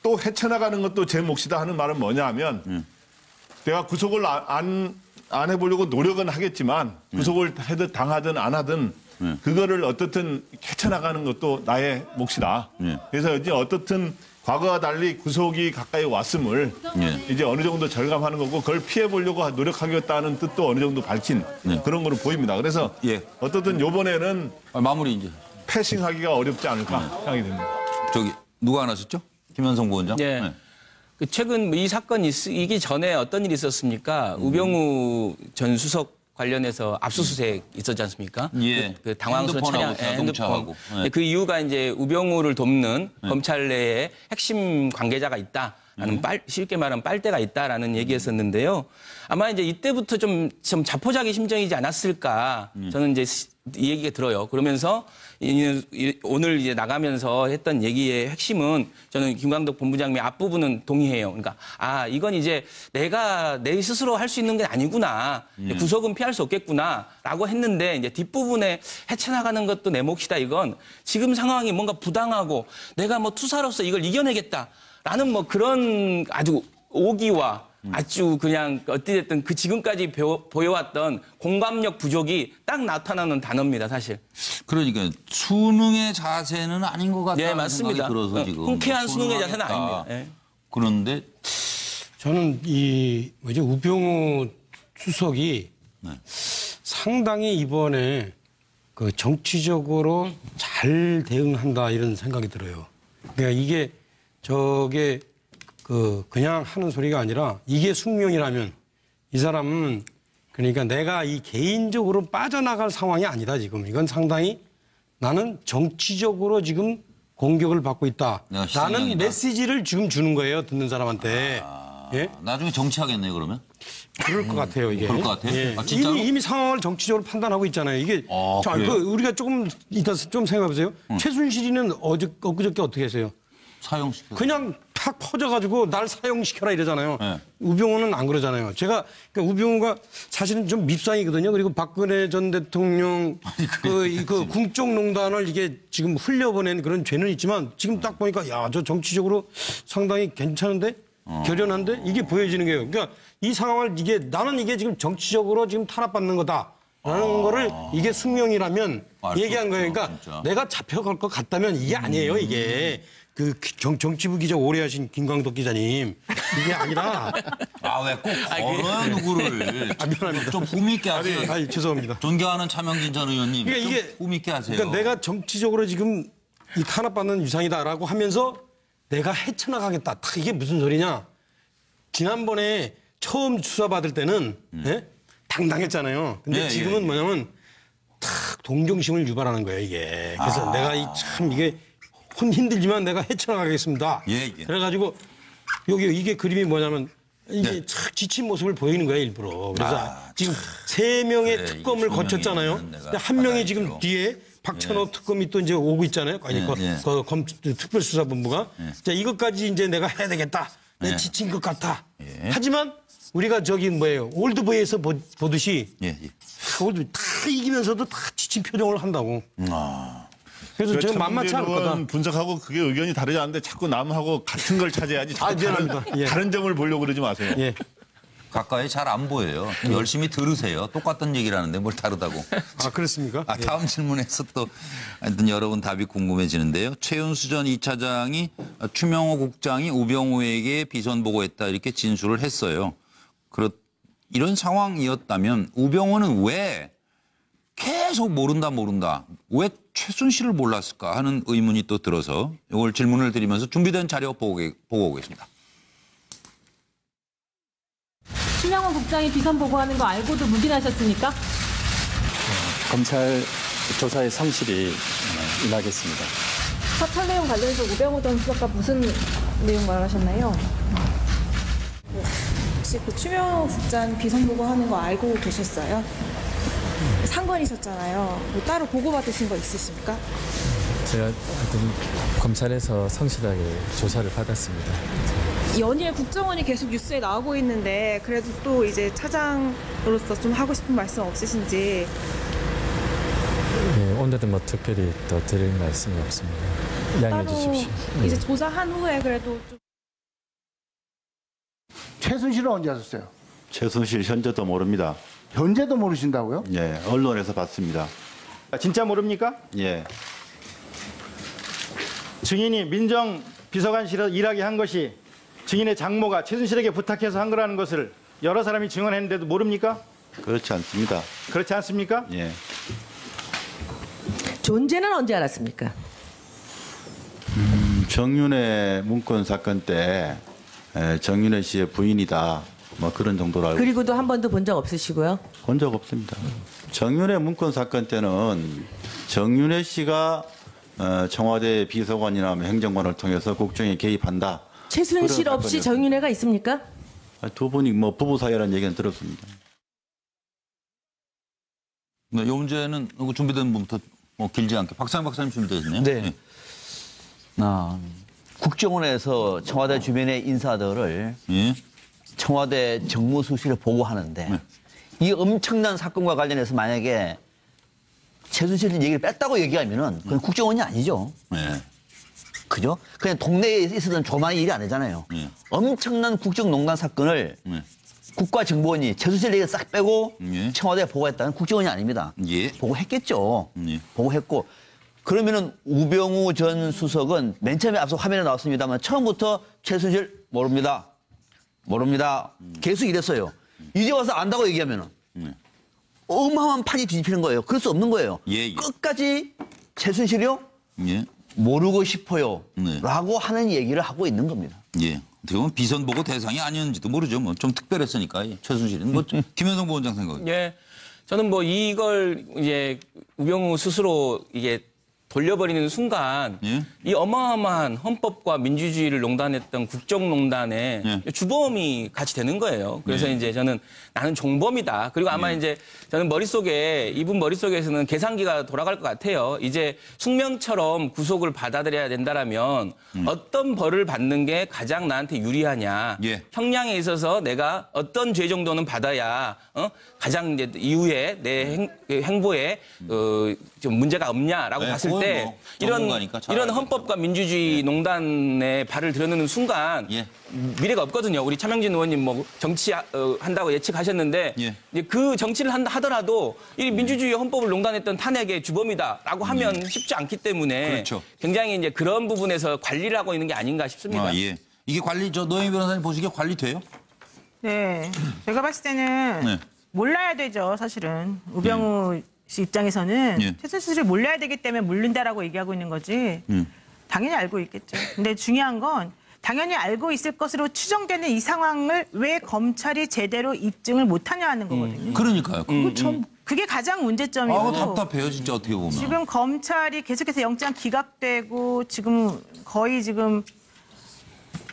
또 헤쳐나가는 것도 제 몫이다 하는 말은 뭐냐 하면 내가 구속을 안 해보려고 노력은 하겠지만 구속을 해도 당하든 안 하든 그거를 어떻든 헤쳐나가는 것도 나의 몫이다. 그래서 이제 어떻든 과거와 달리 구속이 가까이 왔음을 이제 어느 정도 절감하는 거고 그걸 피해보려고 노력하겠다는 뜻도 어느 정도 밝힌 그런 거로 보입니다. 그래서 어떻든 이번에는 마무리 이제 패싱하기가 어렵지 않을까 생각이 됩니다. 저기 누가 안 하셨죠? 김현성 부원장. 네. 그 최근 이 사건이 있기 전에 어떤 일이 있었습니까? 우병우 전 수석 관련해서 압수수색 있었지 않습니까? 그 당황스러운 차량, 핸드폰하고. 그 이유가 이제 우병우를 돕는 검찰 내에 핵심 관계자가 있다라는 쉽게 말하면 빨대가 있다라는 얘기였었는데요. 아마 이제 이때부터 좀 자포자기 심정이지 않았을까 저는 이제 이 얘기가 들어요. 그러면서 오늘 이제 나가면서 했던 얘기의 핵심은 저는 김광덕 본부장님의 앞부분은 동의해요. 그러니까 이건 이제 내가 내 스스로 할 수 있는 게 아니구나. 구속은 피할 수 없겠구나라고 했는데 이제 뒷부분에 헤쳐나가는 것도 내 몫이다. 이건 지금 상황이 뭔가 부당하고 내가 뭐 투사로서 이걸 이겨내겠다라는 뭐 그런 아주 오기와 아주 그냥 어찌됐든 그 지금까지 보여왔던 공감력 부족이 딱 나타나는 단어입니다, 사실. 그러니까 수능의 자세는 아닌 것 같다는 생각이 들어서 지금. 흔쾌한 수능의 자세는 아닙니다. 그런데 저는 우병우 수석이 상당히 이번에 그 정치적으로 잘 대응한다 이런 생각이 들어요. 그러니까 저게 그냥 하는 소리가 아니라 이게 숙명이라면 이 사람은 그러니까 내가 이 개인적으로 빠져나갈 상황이 아니다 지금. 이건 상당히 나는 정치적으로 지금 공격을 받고 있다라는 메시지를 지금 주는 거예요. 듣는 사람한테. 나중에 정치하겠네요 그러면? 그럴 것 같아요 이게. 그럴 것 같아요? 진짜로? 이미 상황을 정치적으로 판단하고 있잖아요. 이게 우리가 조금 이따 좀 생각해보세요. 최순실이는 엊그저께 어떻게 했어요? 사형시켜. 그냥 탁 퍼져가지고 날 사형시켜라 이러잖아요. 우병우는 안 그러잖아요. 그러니까 우병우가 사실은 좀 밉상이거든요. 그리고 박근혜 전 대통령 그 국정농단을 이게 지금 흘려보낸 그런 죄는 있지만 지금 딱 보니까 저 정치적으로 상당히 괜찮은데? 결연한데? 이게 보여지는 거예요. 그러니까 이 상황을 나는 이게 지금 정치적으로 지금 탄압받는 거다. 라는 거를 이게 숙명이라면 얘기한 거예요. 그러니까 진짜. 내가 잡혀갈 것 같다면 이게 아니에요, 이게. 그 정치부 기자 오래 하신 김광덕 기자님. 이게 아니라. 왜 꼭 걸어요, 누구를. 미안합니다. 좀 품있게 하세요. 죄송합니다. 존경하는 차명진 전 의원님. 그러니까 이게 품있게 하세요. 그러니까 내가 정치적으로 지금 이 탄압받는 유상이다라고 하면서 내가 헤쳐나가겠다. 이게 무슨 소리냐. 지난번에 처음 수사받을 때는 당당했잖아요. 근데 지금은 뭐냐면 탁 동정심을 유발하는 거예요, 이게. 그래서 내가 이게 힘들지만 내가 헤쳐나가겠습니다. 그래가지고 이게 그림이 뭐냐면 이게 착 지친 모습을 보이는 거예요, 일부러. 그래서 지금 3명의 특검을 거쳤잖아요. 근데 한 명이 지금 뒤에 박찬호 특검이 또 이제 오고 있잖아요. 특별수사본부가. 자, 이것까지 이제 내가 해야 되겠다. 내 지친 것 같아. 하지만 우리가 올드보이에서 보듯이 다 이기면서도 다 지친 표정을 한다고. 그래서 저는 만만치 않을 거다. 분석하고 그게 의견이 다르지 않은데 자꾸 남하고 같은 걸 찾아야지. 다른 점을 보려고 그러지 마세요. 가까이 잘 안 보여요. 열심히 들으세요. 똑같은 얘기를 하는데 뭘 다르다고. 그렇습니까? 다음 질문에서 또 하여튼 여러분 답이 궁금해지는데요. 최윤수 전 2차장이 추명호 국장이 우병우에게 비선 보고했다 이렇게 진술을 했어요. 이런 상황이었다면 우병우는 왜 계속 모른다 왜 최순실을 몰랐을까 하는 의문이 또 들어서 이걸 질문을 드리면서 준비된 자료 보고 오겠습니다. 추명호 국장이 비선 보고하는 거 알고도 묵인하셨습니까? 검찰 조사의 성실히 임하겠습니다. 사찰 내용 관련해서 우병우 전 수석과 무슨 내용 말하셨나요? 혹시 그 추명호 국장 비선 보고하는 거 알고 계셨어요? 상관이셨잖아요. 뭐 따로 보고받으신 거 있으십니까? 제가 하여튼 검찰에서 성실하게 조사를 받았습니다. 연일 국정원이 계속 뉴스에 나오고 있는데 그래도 또 이제 차장으로서 좀 하고 싶은 말씀 없으신지. 오늘은 뭐 특별히 더 드릴 말씀이 없습니다. 양해해 주십시오. 이제 조사한 후에 그래도 좀 최순실은 언제 하셨어요? 최순실 현재도 모릅니다. 현재도 모르신다고요? 예, 언론에서 봤습니다. 진짜 모릅니까? 예. 증인이 민정비서관실에서 일하게 한 것이 증인의 장모가 최순실에게 부탁해서 한 거라는 것을 여러 사람이 증언했는데도 모릅니까? 그렇지 않습니다. 그렇지 않습니까? 예. 존재는 언제 알았습니까? 정윤회 문건 사건 때 정윤회 씨의 부인이다. 뭐 그런 정도로 알고 그리고도 한 번도 본 적 없으시고요? 본 적 없습니다. 정윤회 문건 사건 때는 정윤회 씨가 청와대 비서관이나 행정관을 통해서 국정에 개입한다. 최순실 없이 정윤회가 있습니까? 두 분이 뭐 부부 사이라는 얘기는 들었습니다. 네, 이 문제는 준비된 분부터 뭐 길지 않게 박상현 박사님 준비되셨네요. 네. 국정원에서 청와대 주변의 인사들을 청와대 정무수실에 보고하는데 이 엄청난 사건과 관련해서 만약에 최순실 얘기를 뺐다고 얘기하면은 그건 국정원이 아니죠. 그죠? 그냥 동네에 있었던 조만의 일이 아니잖아요. 엄청난 국정농단 사건을 국가정보원이 최순실 얘기를 싹 빼고 청와대에 보고했다는 국정원이 아닙니다. 보고했겠죠. 보고했고 그러면은 우병우 전 수석은 맨 처음에 앞서 화면에 나왔습니다만 처음부터 최순실 모릅니다. 계속 이랬어요. 이제 와서 안다고 얘기하면은 어마어마한 판이 뒤집히는 거예요. 그럴 수 없는 거예요. 끝까지 최순실이요? 모르고 싶어요. 라고 하는 얘기를 하고 있는 겁니다. 예. 어떻게 보면 비선 보고 대상이 아니었는지도 모르죠. 뭐 좀 특별했으니까 최순실은. 뭐 김현성 부원장 생각. 예. 저는 뭐 이걸 이제 우병우 스스로 이게 돌려버리는 순간 이 어마어마한 헌법과 민주주의를 농단했던 국정농단에 주범이 같이 되는 거예요. 그래서 이제 저는 나는 종범이다. 그리고 아마 이제 저는 이분 머릿속에서는 계산기가 돌아갈 것 같아요. 이제 숙명처럼 구속을 받아들여야 된다라면 어떤 벌을 받는 게 가장 나한테 유리하냐. 형량에 있어서 내가 어떤 죄 정도는 받아야 가장 이제 이후에 내 행보에 좀 문제가 없냐라고 봤을 때 이런 헌법과 민주주의 농단에 발을 들여놓는 순간 미래가 없거든요. 우리 차명진 의원님 뭐 정치 한다고 예측하셨는데 이제 그 정치를 하더라도 이 민주주의 헌법을 농단했던 탄핵의 주범이다라고 하면 쉽지 않기 때문에 굉장히 이제 그런 부분에서 관리를 하고 있는 게 아닌가 싶습니다. 이게 관리 노영희 변호사님 보시기에 관리돼요? 네, 제가 봤을 때는 몰라야 되죠. 사실은 우병우 씨 입장에서는 최순실을 몰라야 되기 때문에 모른다라고 얘기하고 있는 거지. 당연히 알고 있겠죠. 근데 중요한 건 당연히 알고 있을 것으로 추정되는 이 상황을 왜 검찰이 제대로 입증을 못하냐 하는 거거든요. 그러니까요. 그게 가장 문제점이고. 답답해요, 진짜 어떻게 보면. 지금 검찰이 계속해서 영장 기각되고 지금 거의 지금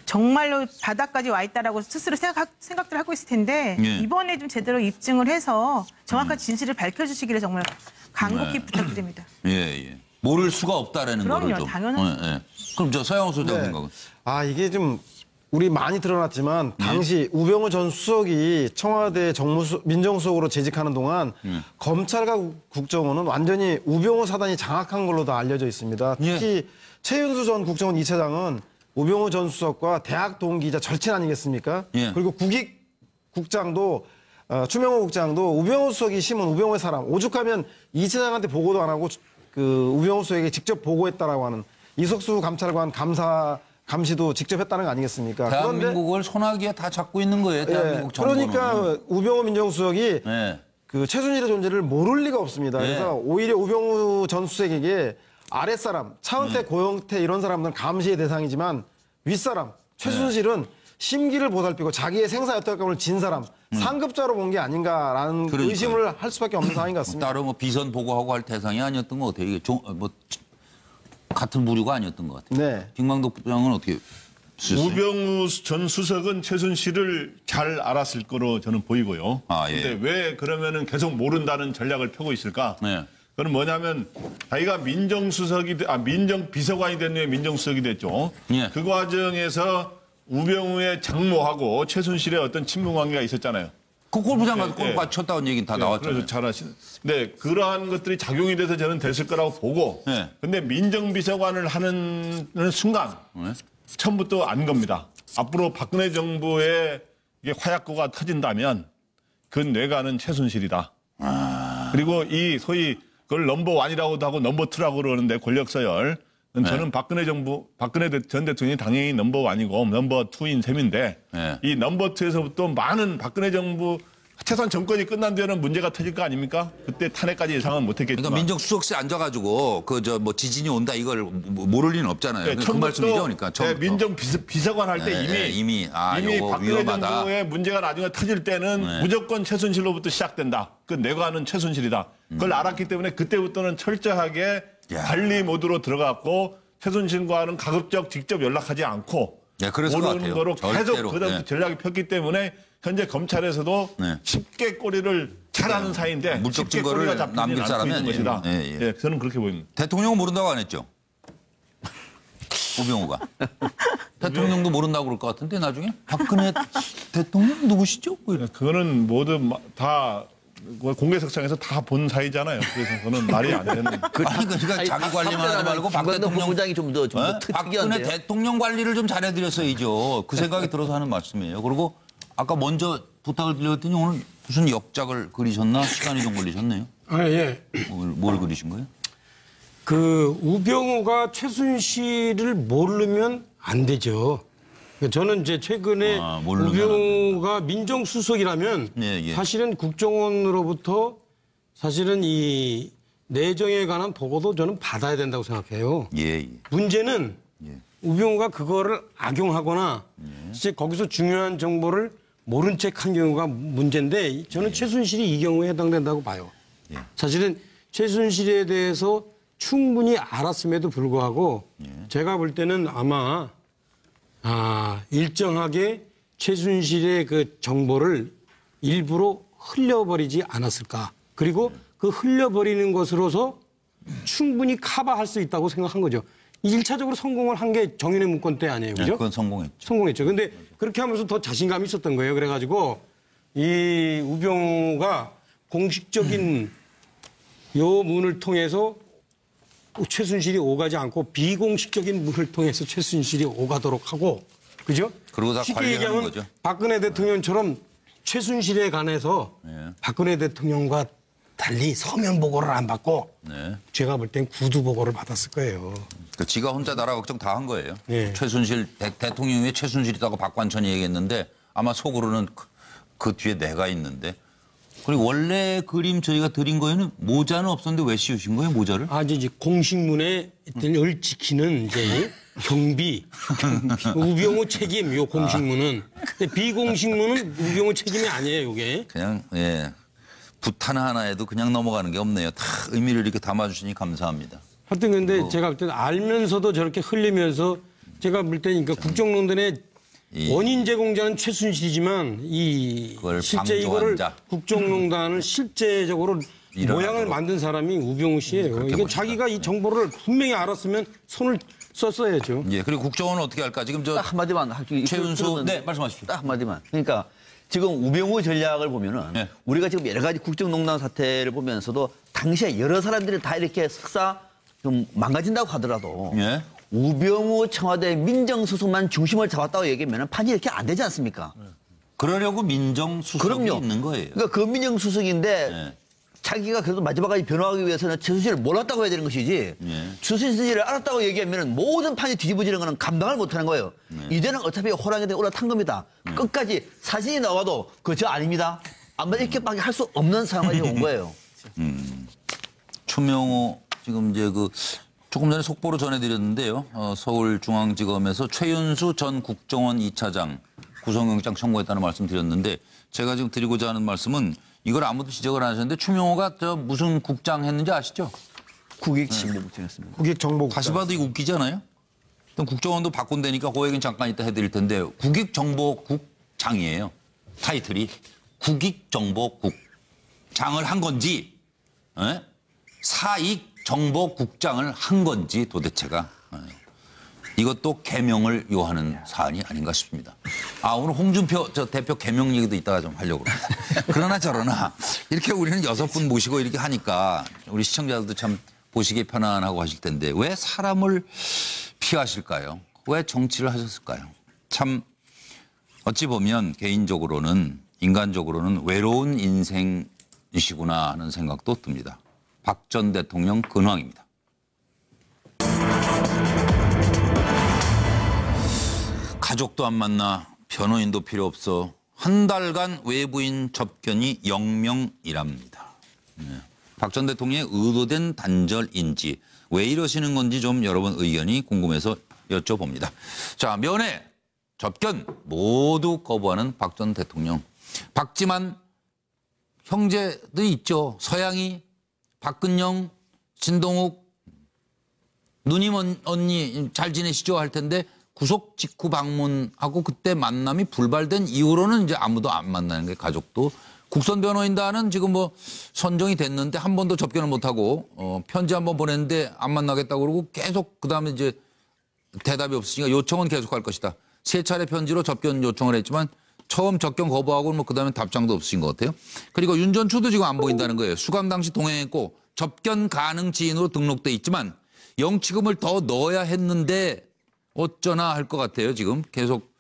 정말로 바닥까지 와 있다라고 스스로 생각들을 하고 있을 텐데 이번에 좀 제대로 입증을 해서 정확한 진실을 밝혀주시기를 정말 간곡히 부탁드립니다. 모를 수가 없다라는 거를 좀. 당연하죠. 그럼 저 서영호 소장 생각은? 이게 좀 우리 많이 드러났지만 당시 우병우 전 수석이 청와대 민정수석으로 재직하는 동안 검찰과 국정원은 완전히 우병우 사단이 장악한 걸로도 알려져 있습니다. 특히 최윤수 전 국정원 2차장은 우병우 전 수석과 대학 동기이자 절친 아니겠습니까? 그리고 국장도 추명호 국장도 우병우 수석이 심은 우병우의 사람. 오죽하면 2차장한테 보고도 안 하고 그 우병우 수석에게 직접 보고했다라고 하는 이석수 감찰관 감시도 직접 했다는 거 아니겠습니까? 대한민국을 소나기에 다 잡고 있는 거예요. 대한민국 정부는. 그러니까 우병우 민정수석이 그 최순실의 존재를 모를 리가 없습니다. 그래서 오히려 우병우 전 수석에게 아랫사람, 차은태, 고영태 이런 사람들은 감시의 대상이지만 윗사람, 최순실은 심기를 보살피고 자기의 생사 여탈감을 진 사람, 상급자로 본 게 아닌가라는 의심을 할 수밖에 없는 상황인 것 같습니다. 따로 뭐 비선 보고하고 할 대상이 아니었던 것 같아요. 이게 같은 부류가 아니었던 것 같아요. 김광덕 부장은 어떻게 보셨어요? 우병우 전 수석은 최순실을 잘 알았을 거로 저는 보이고요. 근데 왜 그러면은 계속 모른다는 전략을 펴고 있을까? 그건 뭐냐면 자기가 민정비서관이 된 후에 민정수석이 됐죠. 그 과정에서 우병우의 장모하고 최순실의 어떤 친분 관계가 있었잖아요. 그 골프장 가서 골프 쳤다는 얘기는 다 나왔잖아요. 그래서 잘하시는. 네, 그러한 것들이 작용이 돼서 저는 됐을 거라고 보고. 근데 민정비서관을 하는 순간 처음부터 안 겁니다. 앞으로 박근혜 정부의 이게 화약고가 터진다면 그건 뇌가는 최순실이다. 그리고 이 소위 그걸 넘버1이라고도 하고 넘버2라고 그러는데 권력 서열. 저는 박근혜 전 대통령이 당연히 넘버1이고 넘버2인 셈인데 이 넘버2에서부터 많은 박근혜 정부 최소한 정권이 끝난 뒤에는 문제가 터질 거 아닙니까? 그때 탄핵까지 예상은 못했겠지만. 그러니까 민정수석실에 앉아가지고 지진이 온다 이걸 모를 리는 없잖아요. 네, 그 말씀이죠, 그러니까. 네, 민정비서관 할 때 이미 박근혜 위험하다. 정부의 문제가 나중에 터질 때는 무조건 최순실로부터 시작된다. 그 뇌관은 최순실이다. 그걸 알았기 때문에 그때부터는 철저하게 관리 모드로 들어갔고 최순실과는 가급적 직접 연락하지 않고 모르는 거로 계속 그다음 전략이 폈기 때문에 현재 검찰에서도 쉽게 꼬리를 잘하는 사이인데 물적 쉽게 증거를 꼬리가 남길 잡히지 않고 있는 사람은 것이다. 저는 그렇게 보입니다. 대통령은 모른다고 안 했죠? 우병우가. 대통령도 모른다고 그럴 것 같은데 나중에? 박근혜 대통령 누구시죠? 그거는 모두 다 공개석상에서 다 본 사이잖아요. 그래서 그거는 말이 안 되는. 그러니까 자기 관리만 하지 말고 박 대통령 부장이 좀 더 박근혜 대통령 관리를 좀 잘해드렸어야죠. 그 생각이 들어서 하는 말씀이에요. 그리고 아까 먼저 부탁을 드렸더니 오늘 무슨 역작을 그리셨나? 시간이 좀 걸리셨네요. 아, 예. 뭘 그리신 거예요? 그 우병우가 최순실을 모르면 안 되죠. 저는 이제 최근에 우병우가 민정수석이라면 사실은 국정원으로부터 사실은 이 내정에 관한 보고도 저는 받아야 된다고 생각해요. 문제는 우병우가 그거를 악용하거나 이제 거기서 중요한 정보를 모른 척한 경우가 문제인데 저는 최순실이 이 경우에 해당된다고 봐요. 사실은 최순실에 대해서 충분히 알았음에도 불구하고 제가 볼 때는 아마 일정하게 최순실의 그 정보를 일부러 흘려버리지 않았을까. 그리고 그 흘려버리는 것으로서 충분히 커버할 수 있다고 생각한 거죠. 1차적으로 성공을 한 게 정윤회 문건 때 아니에요. 그죠? 그건 성공했죠. 성공했죠. 근데 그렇게 하면서 더 자신감이 있었던 거예요. 그래가지고 이 우병우가 공식적인 요 문을 통해서 최순실이 오가지 않고 비공식적인 문을 통해서 최순실이 오가도록 하고, 그죠? 그리고 다 쉽게 관리하는 얘기하면 거죠. 박근혜 대통령처럼 최순실에 관해서 박근혜 대통령과 달리 서면 보고를 안 받고 제가 볼 땐 구두 보고를 받았을 거예요. 그러니까 지가 혼자 나라 걱정 다 한 거예요. 최순실 대통령 위에 최순실이라고 박관천이 얘기했는데 아마 속으로는 그 뒤에 내가 있는데. 그리고 원래 그림 저희가 드린 거에는 모자는 없었는데 왜 씌우신 거예요, 모자를? 이제 공식문에 을 지키는 이제 경비, 우병우 책임, 요 공식문은. 근데 비공식문은 우병우 책임이 아니에요, 이게. 그냥, 붓 하나에도 그냥 넘어가는 게 없네요. 다 의미를 이렇게 담아주시니 감사합니다. 하여튼 근데 제가 볼 때는 알면서도 저렇게 흘리면서 제가 볼 때니까 국정농단의 원인 제공자는 최순실이지만 실제 이거를 국정농단을 실제적으로 모양을 만든 사람이 우병우 씨예요. 이게 자기가 이 정보를 분명히 알았으면 손을 썼어야죠. 그리고 국정원은 어떻게 할까? 지금 딱 한마디만 최윤수 말씀하십시오. 딱 한마디만. 그러니까 지금 우병우 전략을 보면은 우리가 지금 여러 가지 국정농단 사태를 보면서도 당시에 여러 사람들이 다 이렇게 석사 좀 망가진다고 하더라도 우병우 청와대 민정수석만 중심을 잡았다고 얘기하면 판이 이렇게 안 되지 않습니까? 그러려고 민정수석이 있는 거예요. 그러니까 그 민정수석인데 자기가 그래도 마지막까지 변호하기 위해서는 최순실을 몰랐다고 해야 되는 것이지 최순실을 알았다고 얘기하면 모든 판이 뒤집어지는 거는 감당을 못하는 거예요. 이제는 어차피 호랑이에 올라탄 겁니다. 끝까지 사진이 나와도 그저 아닙니다. 아마 이렇게밖에 할 수 없는 상황이 온 거예요. 추명호 지금 이제 조금 전에 속보로 전해드렸는데요. 서울중앙지검에서 최윤수 전 국정원 2차장 구속영장 청구했다는 말씀 드렸는데 제가 지금 드리고자 하는 말씀은 이걸 아무도 지적을 안 하셨는데 추명호가 무슨 국장 했는지 아시죠? 국익정보국장했습니다. 국익정보국장. 다시 봐도 이거 웃기잖아요. 국정원도 바꾼다니까 그 얘기는 잠깐 이따 해드릴 텐데 국익정보국장이에요. 타이틀이 국익정보국장을 한 건지 사익정보국장을 한 건지 도대체가 이것도 개명을 요하는 사안이 아닌가 싶습니다. 오늘 홍준표 대표 개명 얘기도 이따가 좀 하려고 합니다. 그러나 저러나 이렇게 우리는 6분 모시고 이렇게 하니까 우리 시청자들도 참 보시기 편안하고 하실 텐데 왜 사람을 피하실까요? 왜 정치를 하셨을까요? 참 어찌 보면 개인적으로는 인간적으로는 외로운 인생이시구나 하는 생각도 듭니다. 박 전 대통령 근황입니다. 가족도 안 만나 변호인도 필요 없어 한 달간 외부인 접견이 0명이랍니다. 박 전 대통령의 의도된 단절인지 왜 이러시는 건지 좀 여러분 의견이 궁금해서 여쭤봅니다. 자, 면회, 접견 모두 거부하는 박 전 대통령. 박지만 형제도 있죠. 서양이, 박근영, 진동욱, 누님 언니 잘 지내시죠 할 텐데 구속 직후 방문하고 그때 만남이 불발된 이후로는 이제 아무도 안 만나는 게 가족도. 국선 변호인단은 지금 뭐 선정이 됐는데 한 번도 접견을 못하고 편지 한 번 보냈는데 안 만나겠다고 그러고 계속 그다음에 이제 대답이 없으니까 요청은 계속할 것이다. 3차례 편지로 접견 요청을 했지만 처음 접견 거부하고 뭐 그다음에 답장도 없으신 것 같아요. 그리고 윤 전 추도 지금 안 보인다는 거예요. 수감 당시 동행했고 접견 가능 지인으로 등록돼 있지만 영치금을 더 넣어야 했는데 어쩌나 할 것 같아요. 지금 계속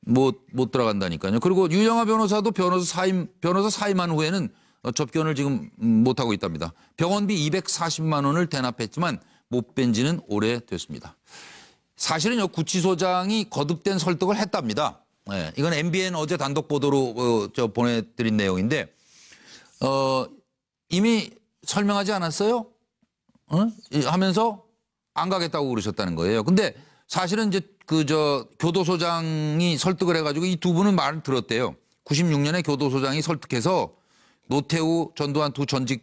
못 들어간다니까요. 그리고 유영하 변호사도 변호사 사임한 후에는 접견을 지금 못하고 있답니다. 병원비 240만 원을 대납했지만 못 뺀 지는 오래됐습니다. 사실은요, 구치소장이 거듭된 설득을 했답니다. 네, 이건 MBN 어제 단독 보도로 보내드린 내용인데 이미 설명하지 않았어요? 하면서 안 가겠다고 그러셨다는 거예요. 근데 사실은 이제 교도소장이 설득을 해가지고 이 두 분은 말을 들었대요. 96년에 교도소장이 설득해서 노태우, 전두환 두 전직은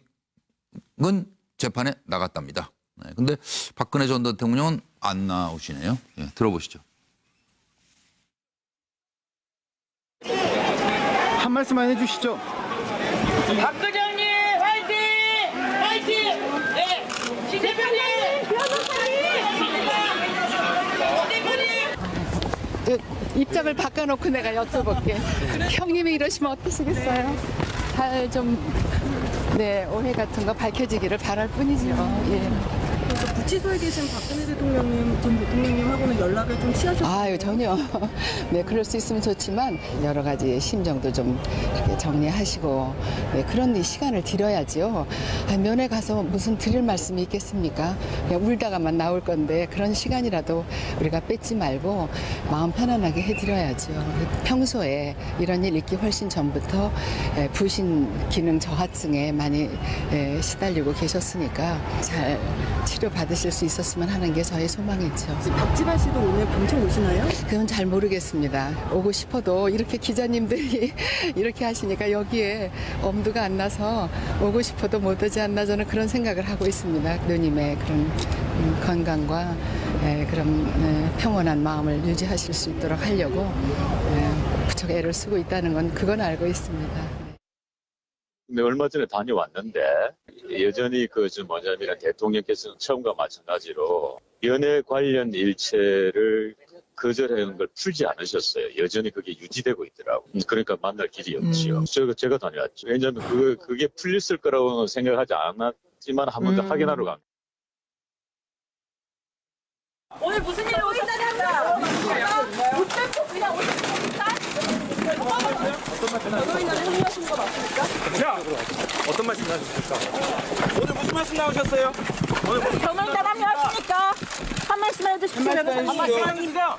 재판에 나갔답니다. 네, 근데 박근혜 전 대통령은 안 나오시네요. 네, 들어보시죠. 한 말씀만 해주시죠. 박 의장님 화이팅! 화이팅! 네, 시 대표님! 입장을 바꿔놓고 내가 여쭤볼게. 형님이 이러시면 어떠시겠어요? 잘 좀 오해 같은 거 밝혀지기를 바랄 뿐이죠. 예. 그래서 구치소에 계신 박근혜 대통령님, 전 대통령님하고는 연락을 좀 취하셨어요? 전혀. 네, 그럴 수 있으면 좋지만 여러 가지 심정도 좀 이렇게 정리하시고 그런 시간을 드려야죠. 면회 가서 무슨 드릴 말씀이 있겠습니까? 그냥 울다가만 나올 건데 그런 시간이라도 우리가 뺏지 말고 마음 편안하게 해드려야죠. 평소에 이런 일 있기 훨씬 전부터 부신 기능 저하증에 많이 시달리고 계셨으니까 잘 치료받으실 수 있었으면 하는 게 저의 소망이죠. 박지만 씨도 오늘 본청 오시나요? 그건 잘 모르겠습니다. 오고 싶어도 이렇게 기자님들이 이렇게 하시니까 여기에 엄두가 안 나서 오고 싶어도 못 오지 않나 저는 그런 생각을 하고 있습니다. 누님의 그런 건강과 그런 평온한 마음을 유지하실 수 있도록 하려고 부쩍 애를 쓰고 있다는 건 그건 알고 있습니다. 근데 얼마 전에 다녀왔는데 여전히 뭐냐면 대통령께서는 처음과 마찬가지로 연애 관련 일체를 거절하는 걸 풀지 않으셨어요. 여전히 그게 유지되고 있더라고. 그러니까 만날 길이 없지요. 제가 다녀왔죠. 왜냐하면 그게 풀렸을 거라고 생각하지 않았지만 한 번 더 확인하러 갑니다. 오늘 무슨 일로 오셨습니까? 못 잡고 그냥 오셨습니까? 변호인단에 합류하신 거 맞습니까? 자, 어떤 말씀 나셨습니까? 오늘 무슨 말씀 나오셨어요? 변호인단 합류하십니까? 한 말씀 해주십시오. 한 말씀 해주세요.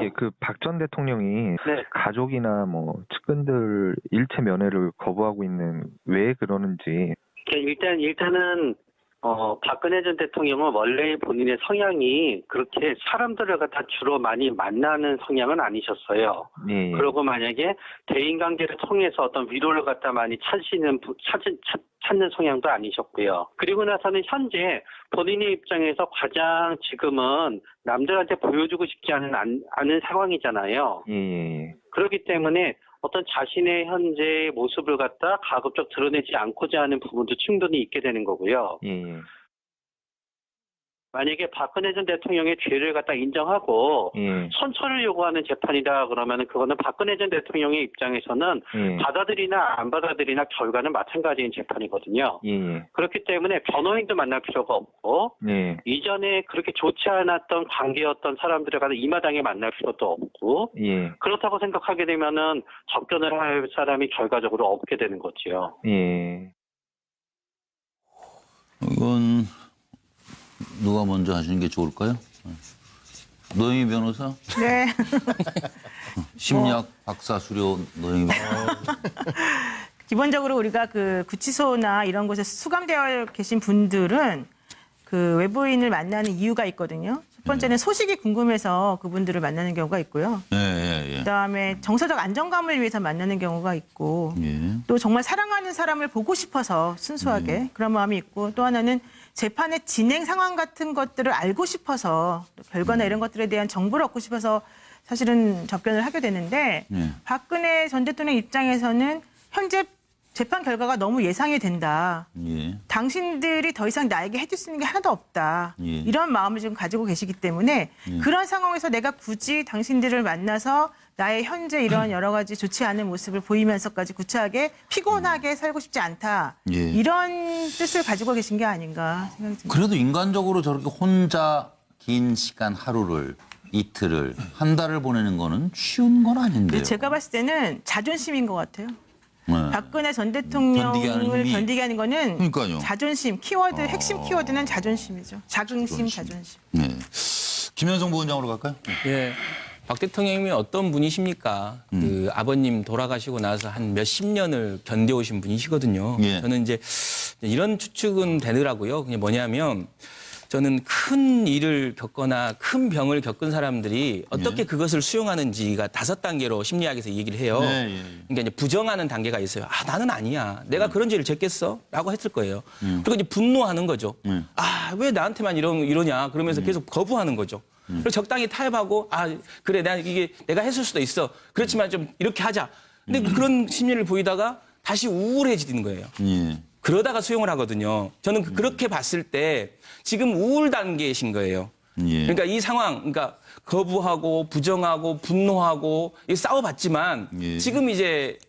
예, 박 전 대통령이 가족이나 뭐 측근들 일체 면회를 거부하고 있는 왜 그러는지. 일단은 박근혜 전 대통령은 원래 본인의 성향이 그렇게 사람들을 갖다 주로 많이 만나는 성향은 아니셨어요. 예. 그리고 만약에 대인관계를 통해서 어떤 위로를 갖다 많이 찾는 성향도 아니셨고요. 그리고 나서는 현재 본인의 입장에서 가장 지금은 남들한테 보여주고 싶지 않은 상황이잖아요. 예. 그렇기 때문에 어떤 자신의 현재 모습을 갖다 가급적 드러내지 않고자 하는 부분도 충분히 있게 되는 거고요. 예. 만약에 박근혜 전 대통령의 죄를 갖다 인정하고 선처를 요구하는 재판이다 그러면 그거는 박근혜 전 대통령의 입장에서는 받아들이나 안 받아들이나 결과는 마찬가지인 재판이거든요. 그렇기 때문에 변호인도 만날 필요가 없고 이전에 그렇게 좋지 않았던 관계였던 사람들을 가서 이 마당에 만날 필요도 없고 그렇다고 생각하게 되면은 접견을 할 사람이 결과적으로 없게 되는 거지요. 이건 누가 먼저 하시는 게 좋을까요? 노영희 변호사? 네. 심리학 박사 수료 노영희 변호사. 기본적으로 우리가 그 구치소나 이런 곳에 수감되어 계신 분들은 그 외부인을 만나는 이유가 있거든요. 첫 번째는 소식이 궁금해서 그분들을 만나는 경우가 있고요. 그다음에 정서적 안정감을 위해서 만나는 경우가 있고 또 정말 사랑하는 사람을 보고 싶어서 순수하게 그런 마음이 있고 또 하나는 재판의 진행 상황 같은 것들을 알고 싶어서 결과나 이런 것들에 대한 정보를 얻고 싶어서 사실은 접견을 하게 되는데 박근혜 전 대통령 입장에서는 현재 재판 결과가 너무 예상이 된다. 당신들이 더 이상 나에게 해줄 수 있는 게 하나도 없다. 이런 마음을 지금 가지고 계시기 때문에 그런 상황에서 내가 굳이 당신들을 만나서 나의 현재 이런 여러 가지 좋지 않은 모습을 보이면서까지 구차하게 피곤하게 살고 싶지 않다. 이런 뜻을 가지고 계신 게 아닌가 생각이 듭니다. 그래도 인간적으로 저렇게 혼자 긴 시간 하루를 이틀을 한 달을 보내는 거는 쉬운 건 아닌데요. 제가 봤을 때는 자존심인 것 같아요. 박근혜 전 대통령을 견디게 하는 거는 그러니까요. 자존심, 키워드, 핵심 키워드는 자존심이죠. 자긍심, 자존심. 김현성 부원장으로 갈까요? 예. 박 대통령님이 어떤 분이십니까? 그 아버님 돌아가시고 나서 한 몇십 년을 견뎌오신 분이시거든요. 저는 이제 이런 추측은 되더라고요. 그게 뭐냐면 저는 큰 일을 겪거나 큰 병을 겪은 사람들이 어떻게 그것을 수용하는지가 5단계로 심리학에서 얘기를 해요. 그러니까 이제 부정하는 단계가 있어요. 아, 나는 아니야. 내가 그런 죄를 졌겠어? 라고 했을 거예요. 그리고 이제 분노하는 거죠. 아, 왜 나한테만 이러냐? 그러면서 계속 거부하는 거죠. 그리고 적당히 타협하고 아, 그래, 내가 했을 수도 있어. 그렇지만 좀 이렇게 하자. 근데 그런 심리를 보이다가 다시 우울해지는 거예요. 그러다가 수용을 하거든요. 저는 그렇게 봤을 때 지금 우울 단계이신 거예요. 그러니까 이 상황, 그러니까 거부하고 부정하고 분노하고 싸워봤지만 지금 이제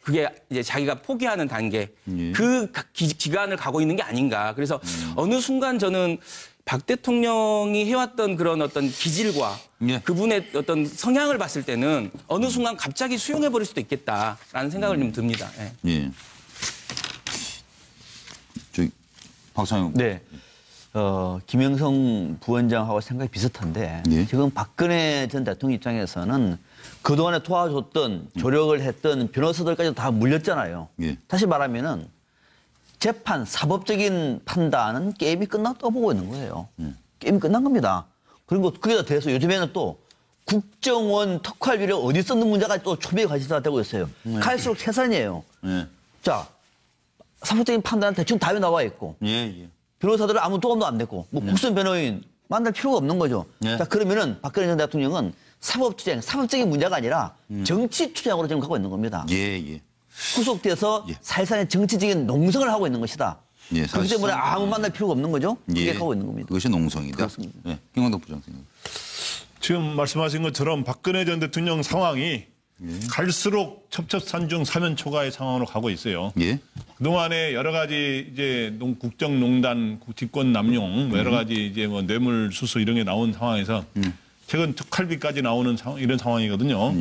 그게 이제 자기가 포기하는 단계, 그 기간을 가고 있는 게 아닌가. 그래서 어느 순간 저는 박 대통령이 해왔던 그런 어떤 기질과 그분의 어떤 성향을 봤을 때는 어느 순간 갑자기 수용해버릴 수도 있겠다라는 생각을 좀 듭니다. 박상용. 네. 김영성 부원장하고 생각이 비슷한데 지금 박근혜 전 대통령 입장에서는 그동안에 도와줬던 조력을 했던 변호사들까지 다 물렸잖아요. 다시 말하면은 재판, 사법적인 판단은 게임이 끝났다고 보고 있는 거예요. 게임이 끝난 겁니다. 그리고 그에 대해서 요즘에는 또 국정원 특활비를 어디 썼는 문제가 또 초비에 관심사가 되고 있어요. 갈수록 최선이에요. 자, 사법적인 판단은 대충 답이 나와 있고 변호사들은 아무 도움도 안 됐고 뭐 국선 변호인 만날 필요가 없는 거죠. 자, 그러면은 박근혜 전 대통령은 사법투쟁, 사법적인 문제가 아니라 정치투쟁으로 지금 가고 있는 겁니다. 구속돼서 사실상의 정치적인 농성을 하고 있는 것이다. 그렇기 때문에 아무 만날 필요가 없는 거죠. 그게 가고 있는 겁니다. 그것이 농성이다. 그렇습니다. 김광덕 부장님. 지금 말씀하신 것처럼 박근혜 전 대통령 상황이 갈수록 첩첩산중 사면초가의 상황으로 가고 있어요. 그동안에 여러 가지 이제 국정농단, 직권 남용, 여러 가지 이제 뭐 뇌물수수 이런 게 나온 상황에서 최근 특활비까지 나오는 이런 상황이거든요.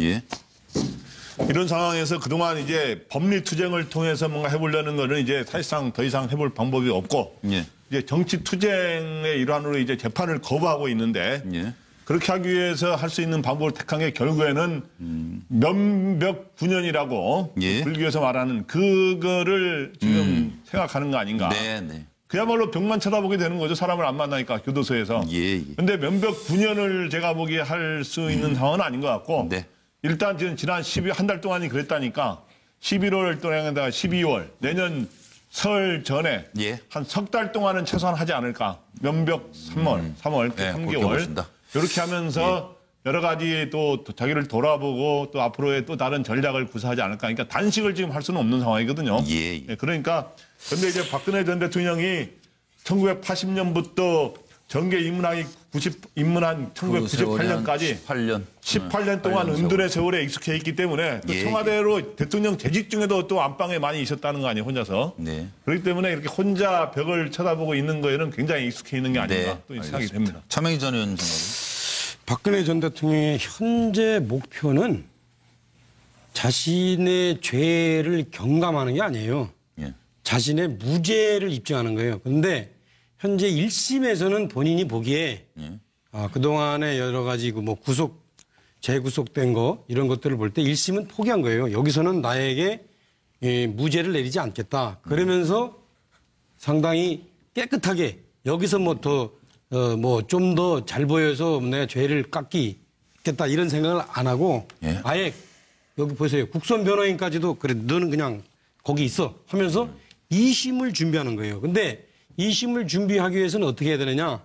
이런 상황에서 그동안 이제 법리 투쟁을 통해서 뭔가 해보려는 거는 이제 사실상 더 이상 해볼 방법이 없고 이제 정치 투쟁의 일환으로 이제 재판을 거부하고 있는데 그렇게 하기 위해서 할 수 있는 방법을 택한 게 결국에는 몇몇 9년이라고 불교에서 말하는 그거를 지금 생각하는 거 아닌가. 그야말로 벽만 쳐다보게 되는 거죠. 사람을 안 만나니까 교도소에서. 근데 몇몇 9년을 제가 보기에 할 수 있는 상황은 아닌 것 같고 일단 지난 12, 한 달 동안이 그랬다니까 11월 동안에다가 12월 내년 설 전에 한 석 달 동안은 최소한 하지 않을까. 면벽 3월, 3개월. 이렇게 하면서 여러 가지 또 자기를 돌아보고 또 앞으로의 또 다른 전략을 구사하지 않을까. 그러니까 단식을 지금 할 수는 없는 상황이거든요. 그러니까 근데 이제 박근혜 전 대통령이 1980년부터 정계 입문한 1998년까지 18년 동안 은둔의 세월에 익숙해 있기 때문에 또 청와대로 대통령 재직 중에도 또 안방에 많이 있었다는 거 아니에요, 혼자서. 그렇기 때문에 이렇게 혼자 벽을 쳐다보고 있는 거에는 굉장히 익숙해 있는 게 아닌가 또 생각이 됩니다. 차명희 전 의원 생각은? 박근혜 전 대통령의 현재 목표는 자신의 죄를 경감하는 게 아니에요. 자신의 무죄를 입증하는 거예요. 그런데 현재 1심에서는 본인이 보기에 그동안에 여러 가지 재구속된 거 이런 것들을 볼 때 1심은 포기한 거예요. 여기서는 나에게 무죄를 내리지 않겠다. 그러면서 상당히 깨끗하게 여기서 좀 더 잘 보여서 내가 죄를 깎이겠다 이런 생각을 안 하고 아예 여기 보세요. 국선 변호인까지도 그래 너는 그냥 거기 있어 하면서 2심을 준비하는 거예요. 근데 2심을 준비하기 위해서는 어떻게 해야 되느냐.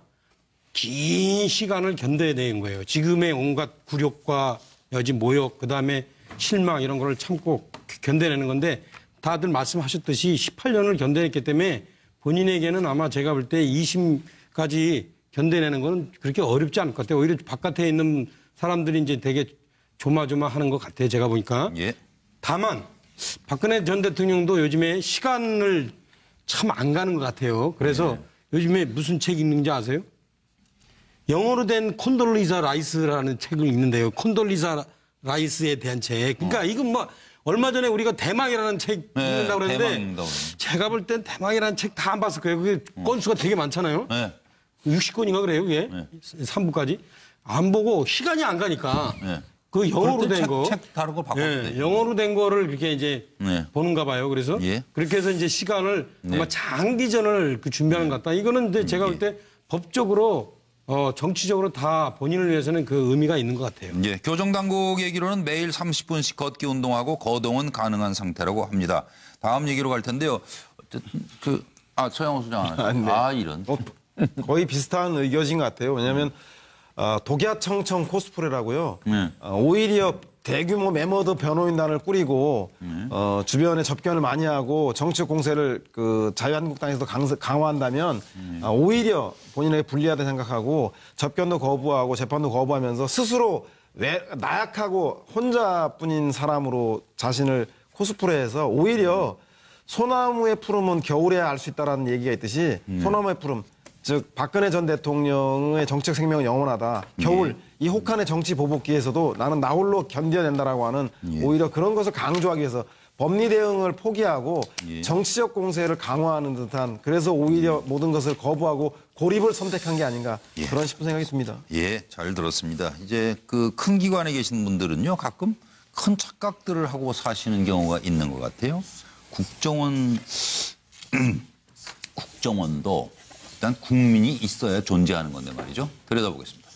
긴 시간을 견뎌야 되는 거예요. 지금의 온갖 굴욕과 여지 모욕 그다음에 실망 이런 거를 참고 견뎌내는 건데 다들 말씀하셨듯이 18년을 견뎌냈기 때문에 본인에게는 아마 제가 볼 때 2심까지 견뎌내는 건 그렇게 어렵지 않을 것 같아요. 오히려 바깥에 있는 사람들이 이제 되게 조마조마하는 것 같아요. 제가 보니까. 다만 박근혜 전 대통령도 요즘에 시간을 참 안 가는 것 같아요. 그래서 요즘에 무슨 책 읽는지 아세요? 영어로 된 콘돌리자 라이스라는 책을 읽는데요. 콘돌리자 라이스에 대한 책. 그러니까 이건 얼마 전에 우리가 대망이라는 책 읽는다고 그랬는데 제가 볼 땐 대망이라는 책 다 안 봤을 거예요. 그게 건수가 되게 많잖아요. 60권인가 그래요, 그게. 3부까지. 안 보고 시간이 안 가니까 그 영어로 된 거. 책 다른 걸 바꿨는데. 영어로 된 거를 이렇게 이제 보는가 봐요. 그래서 그렇게 해서 이제 시간을 아마 장기전을 준비하는 것 같다. 이거는 근데 제가 볼 때 법적으로 정치적으로 다 본인을 위해서는 그 의미가 있는 것 같아요. 교정당국 얘기로는 매일 30분씩 걷기 운동하고 거동은 가능한 상태라고 합니다. 다음 얘기로 갈 텐데요. 서영호 소장. 이런. 거의 비슷한 의견인 것 같아요. 왜냐하면 독야청청 코스프레라고요. 오히려 대규모 매머드 변호인단을 꾸리고 주변에 접견을 많이 하고 정치적 공세를 자유한국당에서도 강화한다면 오히려 본인에게 불리하다 생각하고 접견도 거부하고 재판도 거부하면서 스스로 나약하고 혼자뿐인 사람으로 자신을 코스프레해서 오히려 소나무의 푸름은 겨울에 알 수 있다라는 얘기가 있듯이 소나무의 푸름 즉 박근혜 전 대통령의 정치적 생명은 영원하다. 겨울 이 혹한의 정치 보복기에서도 나는 나 홀로 견뎌낸다라고 하는 오히려 그런 것을 강조하기 위해서 법리 대응을 포기하고 정치적 공세를 강화하는 듯한 그래서 오히려 모든 것을 거부하고 고립을 선택한 게 아닌가 그런 싶은 생각이 듭니다. 잘 들었습니다. 이제 큰 기관에 계신 분들은요 가끔 큰 착각들을 하고 사시는 경우가 있는 것 같아요. 국정원도 일단 국민이 있어야 존재하는 건데 말이죠. 들여다보겠습니다.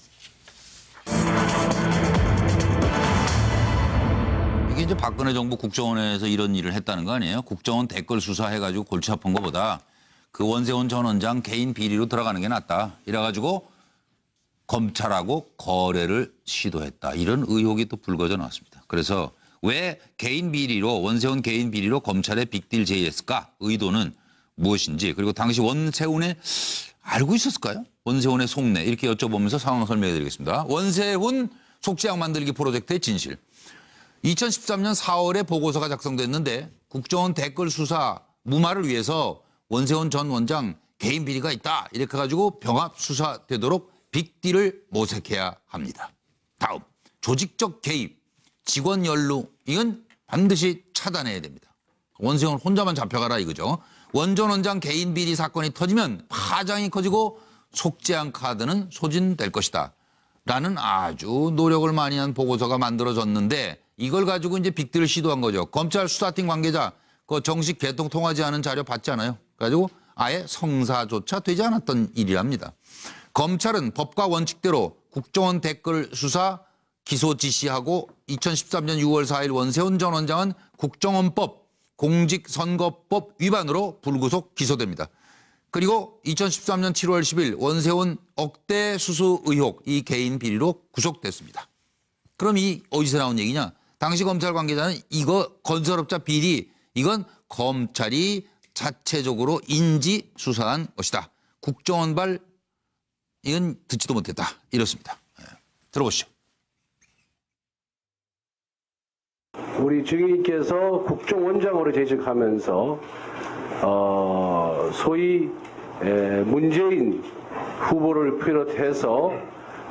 이게 이제 박근혜 정부 국정원에서 이런 일을 했다는 거 아니에요? 국정원 댓글 수사해가지고 골치 아픈 것보다 그 원세훈 전 원장 개인 비리로 들어가는 게 낫다. 이래가지고 검찰하고 거래를 시도했다. 이런 의혹이 또 불거져 나왔습니다. 그래서 왜 원세훈 개인 비리로 검찰에 빅딜 제의했을까? 의도는 무엇인지 그리고 당시 원세훈의 알고 있었을까요? 원세훈의 속내 이렇게 여쭤보면서 상황 설명해 드리겠습니다. 원세훈 속죄악 만들기 프로젝트의 진실. 2013년 4월에 보고서가 작성됐는데 국정원 댓글 수사 무마를 위해서 원세훈 전 원장 개인 비리가 있다. 이렇게 해가지고 병합 수사되도록 빅딜을 모색해야 합니다. 다음 조직적 개입, 직원 연루 이건 반드시 차단해야 됩니다. 원세훈 혼자만 잡혀가라 이거죠. 원 전 원장 개인 비리 사건이 터지면 파장이 커지고 속죄안 카드는 소진될 것이다. 라는 아주 노력을 많이 한 보고서가 만들어졌는데 이걸 가지고 이제 빅딜을 시도한 거죠. 검찰 수사팀 관계자 그 정식 개통 통하지 않은 자료 받잖아요. 그래가지고 아예 성사조차 되지 않았던 일이랍니다. 검찰은 법과 원칙대로 국정원 댓글 수사 기소 지시하고 2013년 6월 4일 원세훈 전 원장은 국정원법 공직선거법 위반으로 불구속 기소됩니다. 그리고 2013년 7월 10일 원세훈 억대 수수 의혹 이 개인 비리로 구속됐습니다. 그럼 이 어디서 나온 얘기냐? 당시 검찰 관계자는 이거 건설업자 비리 이건 검찰이 자체적으로 인지 수사한 것이다. 국정원발 이건 듣지도 못했다. 이렇습니다. 들어보시죠. 우리 증인께서 국정원장으로 재직하면서 소위 문재인 후보를 비롯해서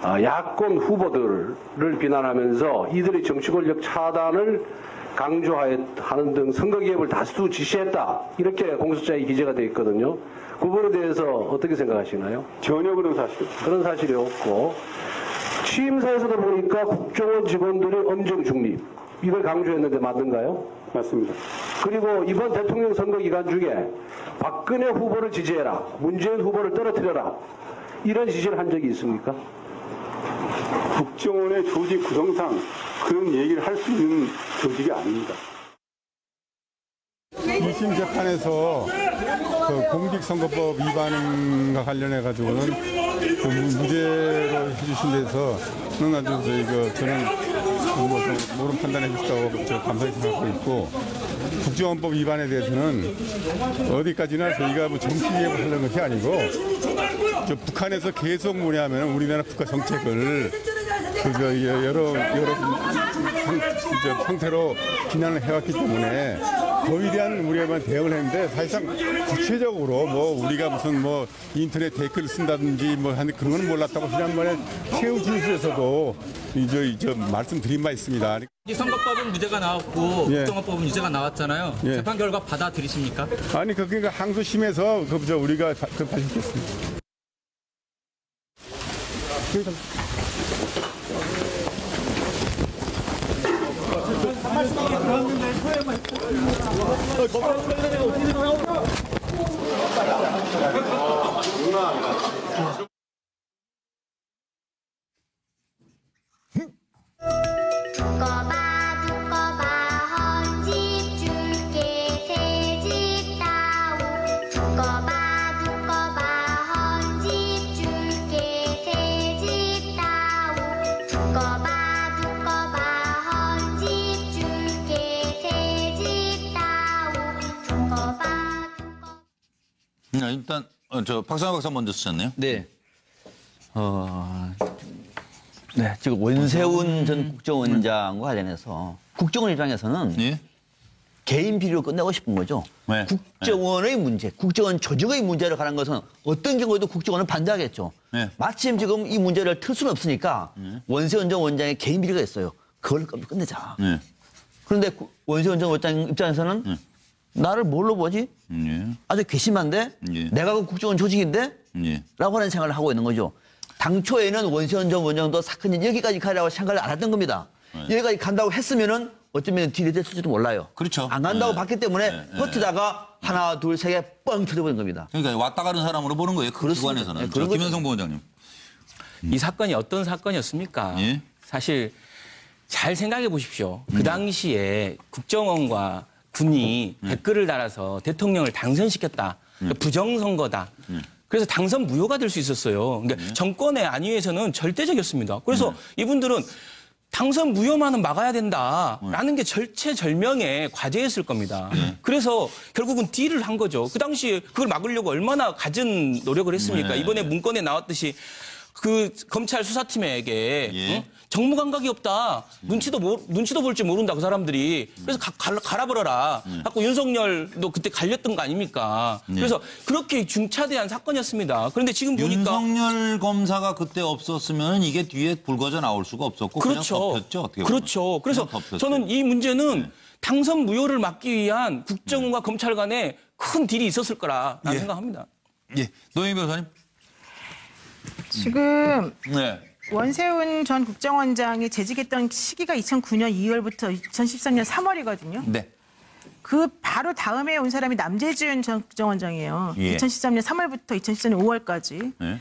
야권 후보들을 비난하면서 이들의 정치 권력 차단을 강조하는 등 선거 개입을 다수 지시했다. 이렇게 공소장에 기재가 되어 있거든요. 그 부분에 대해서 어떻게 생각하시나요? 전혀 그런 사실이 없고 취임사에서도 보니까 국정원 직원들의 엄정 중립 이걸 강조했는데 맞는가요? 맞습니다. 그리고 이번 대통령 선거 기간 중에 박근혜 후보를 지지해라, 문재인 후보를 떨어뜨려라 이런 지시를 한 적이 있습니까? 국정원의 조직 구성상 그런 얘기를 할 수 있는 조직이 아닙니다. 1심 재판에서 그 공직선거법 위반과 관련해 가지고는 그 무죄로 해주신 데서는 아주 저는 뭐 옳은 판단해 주셨다고 감사히 생각하고 있고 국정원법 위반에 대해서는 어디까지나 저희가 뭐 정치 개입을 하는 것이 아니고 저 북한에서 계속 뭐냐면 우리나라 국가 정책을 여러 형태로 비난을 해왔기 때문에 거기에 대한 우리가 대응을 했는데 사실상 구체적으로 뭐 우리가 무슨 뭐 인터넷 댓글을 쓴다든지 뭐 하는 그런 건 몰랐다고 지난번에 최후 진술에서도 저 말씀드린 바 있습니다. 이 선거법은 무죄가 나왔고 국정원법은 유죄가 나왔잖아요. 재판 결과 받아들이십니까? 아니 그러니까 항소심에서 우리가 발표했습니다. 일단 저 박상호 박사 먼저 쓰셨네요. 네. 네, 지금 원세훈 전 국정원장과 관련해서 국정원 입장에서는 개인 비리로 끝내고 싶은 거죠. 국정원의 문제, 국정원 조직의 문제를 가는 것은 어떤 경우에도 국정원은 반대하겠죠. 마침 지금 이 문제를 틀 수는 없으니까 원세훈 전 원장의 개인 비리가 있어요. 그걸 끝내자. 그런데 원세훈 전 원장 입장에서는 나를 뭘로 보지? 아주 괘씸한데? 내가 그 국정원 조직인데? 라고 하는 생각을 하고 있는 거죠. 당초에는 원세훈 전 원장도 사건이 여기까지 가려고 생각을 안 했던 겁니다. 여기까지 간다고 했으면은 어쩌면 딜이 됐을지도 몰라요. 그렇죠. 안 간다고 봤기 때문에 버티다가 하나, 둘, 세 개 뻥 터져버린 겁니다. 그러니까 왔다 가는 사람으로 보는 거예요. 그 기관에서는. 김현성 부원장님. 이 사건이 어떤 사건이었습니까? 사실 잘 생각해 보십시오. 그 당시에 국정원과 군이 댓글을 달아서 대통령을 당선시켰다. 부정선거다. 그래서 당선 무효가 될 수 있었어요. 그러니까 정권의 안위에서는 절대적이었습니다. 그래서 이분들은 당선 무효만은 막아야 된다라는 게 절체절명의 과제였을 겁니다. 그래서 결국은 딜을 한 거죠. 그 당시에 그걸 막으려고 얼마나 갖은 노력을 했습니까? 이번에 문건에 나왔듯이 그 검찰 수사팀에게 정무 감각이 없다. 눈치도 볼 줄 모른다 그 사람들이. 그래서 갈아버려라. 하고 윤석열도 그때 갈렸던 거 아닙니까? 그래서 그렇게 중차대한 사건이었습니다. 그런데 지금 보니까 윤석열 검사가 그때 없었으면 이게 뒤에 불거져 나올 수가 없었고 그렇죠. 그냥 덮였죠. 어떻게 보면. 그렇죠. 그래서 저는 이 문제는 당선 무효를 막기 위한 국정원과 검찰 간에 큰 딜이 있었을 거라는 생각합니다. 노영희 변호사님. 지금 원세훈 전 국정원장이 재직했던 시기가 2009년 2월부터 2013년 3월이거든요. 네. 그 바로 다음에 온 사람이 남재준 전 국정원장이에요. 2013년 3월부터 2014년 5월까지.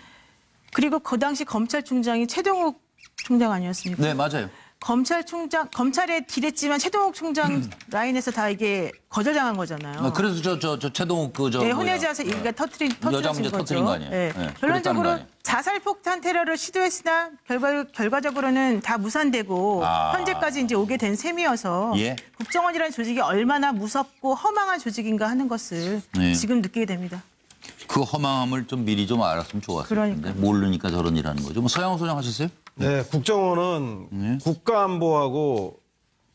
그리고 그 당시 검찰총장이 최동욱 총장 아니었습니까? 네, 맞아요. 검찰에 딜했지만 최동욱 총장 라인에서 다 이게 거절당한 거잖아요. 그래서 저 최동욱 네, 혼외자서 얘기가 터트린 거 아니에요? 네. 결론적으로 자살폭탄 테러를 시도했으나 결과적으로는 다 무산되고 현재까지 이제 오게 된 셈이어서 국정원이라는 조직이 얼마나 무섭고 허망한 조직인가 하는 것을 지금 느끼게 됩니다. 그 허망함을 좀 미리 좀 알았으면 좋았을 텐데 모르니까 저런 일 하는 거죠. 뭐 서양호 소장 하셨어요? 네, 국정원은 국가안보하고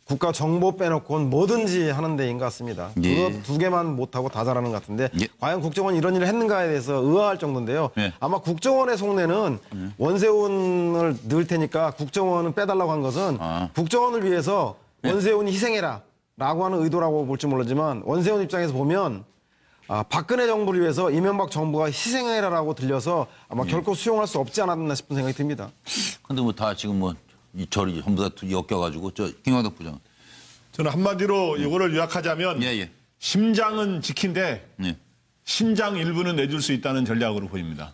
국가정보 빼놓고는 뭐든지 하는 데인 것 같습니다. 그거 두 개만 못하고 다 잘하는 것 같은데 과연 국정원이 이런 일을 했는가에 대해서 의아할 정도인데요. 아마 국정원의 속내는 원세훈을 넣을 테니까 국정원은 빼달라고 한 것은 국정원을 위해서 원세훈이 희생해라 라고 하는 의도라고 볼지 모르지만 원세훈 입장에서 보면 박근혜 정부를 위해서 이명박 정부가 희생해라라고 들려서 아마 결코 수용할 수 없지 않았나 싶은 생각이 듭니다. 근데 뭐 다 지금 뭐 이 절이 전부 다 엮여가지고 김광덕 부장. 저는 한마디로 이거를 요약하자면 심장은 지킨데 심장 일부는 내줄 수 있다는 전략으로 보입니다.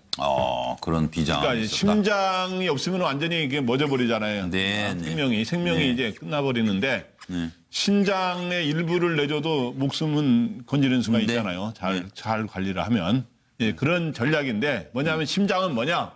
그런 비장. 그러니까 심장이 없으면 완전히 이게 멎어버리잖아요. 생명이 이제 끝나버리는데 심장의 일부를 내줘도 목숨은 건지는 수가 있잖아요. 잘 관리를 하면. 그런 전략인데 뭐냐면 심장은 뭐냐.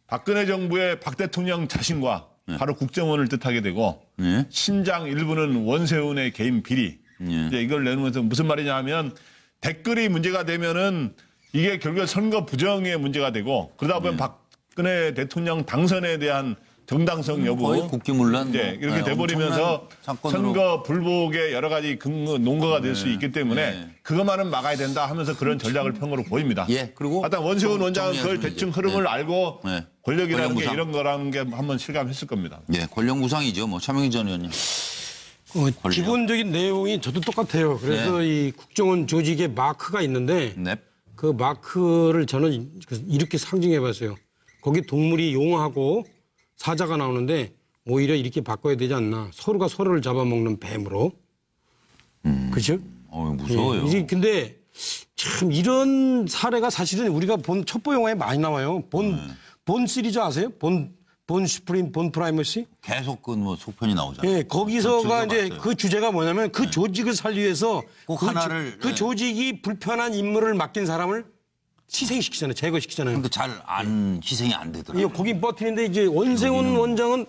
박근혜 정부의 박 대통령 자신과 바로 국정원을 뜻하게 되고 심장 일부는 원세훈의 개인 비리. 이제 이걸 내놓으면서 무슨 말이냐 하면 댓글이 문제가 되면은 이게 결국 선거 부정의 문제가 되고 그러다 보면 박근혜 대통령 당선에 대한 정당성 여부 거의 국기문란 이렇게 돼버리면서 선거 불복의 여러 가지 논거가 될 수 있기 때문에 그것만은 막아야 된다 하면서 그런 전략을 편 거로 보입니다. 그리고 하여튼 원세훈 원장은 그걸 대충 흐름을 알고 권력이라는 게 이런 거라는 게 한번 실감했을 겁니다. 권력 무상이죠. 뭐 차명희 전 의원님. 기본적인 내용이 저도 똑같아요. 그래서 이 국정원 조직에 마크가 있는데 그 마크를 저는 이렇게 상징해봤어요. 거기 동물이 용하고 사자가 나오는데 오히려 이렇게 바꿔야 되지 않나. 서로가 서로를 잡아먹는 뱀으로. 그렇죠? 무서워요. 근데 참 이런 사례가 사실은 우리가 본 첩보 영화에 많이 나와요. 본 시리즈 아세요? 본 슈프림, 본 프라이머시? 계속 그 뭐 속편이 나오잖아요. 거기서가 이제 그 주제가 뭐냐면 그 조직을 살리기 위해서 꼭 하나를 그 조직이 불편한 임무를 맡긴 사람을 희생시키잖아요. 제거시키잖아요. 근데 잘 안 희생이 안 되더라고요. 거기 버티는데 이제 원세훈 원장은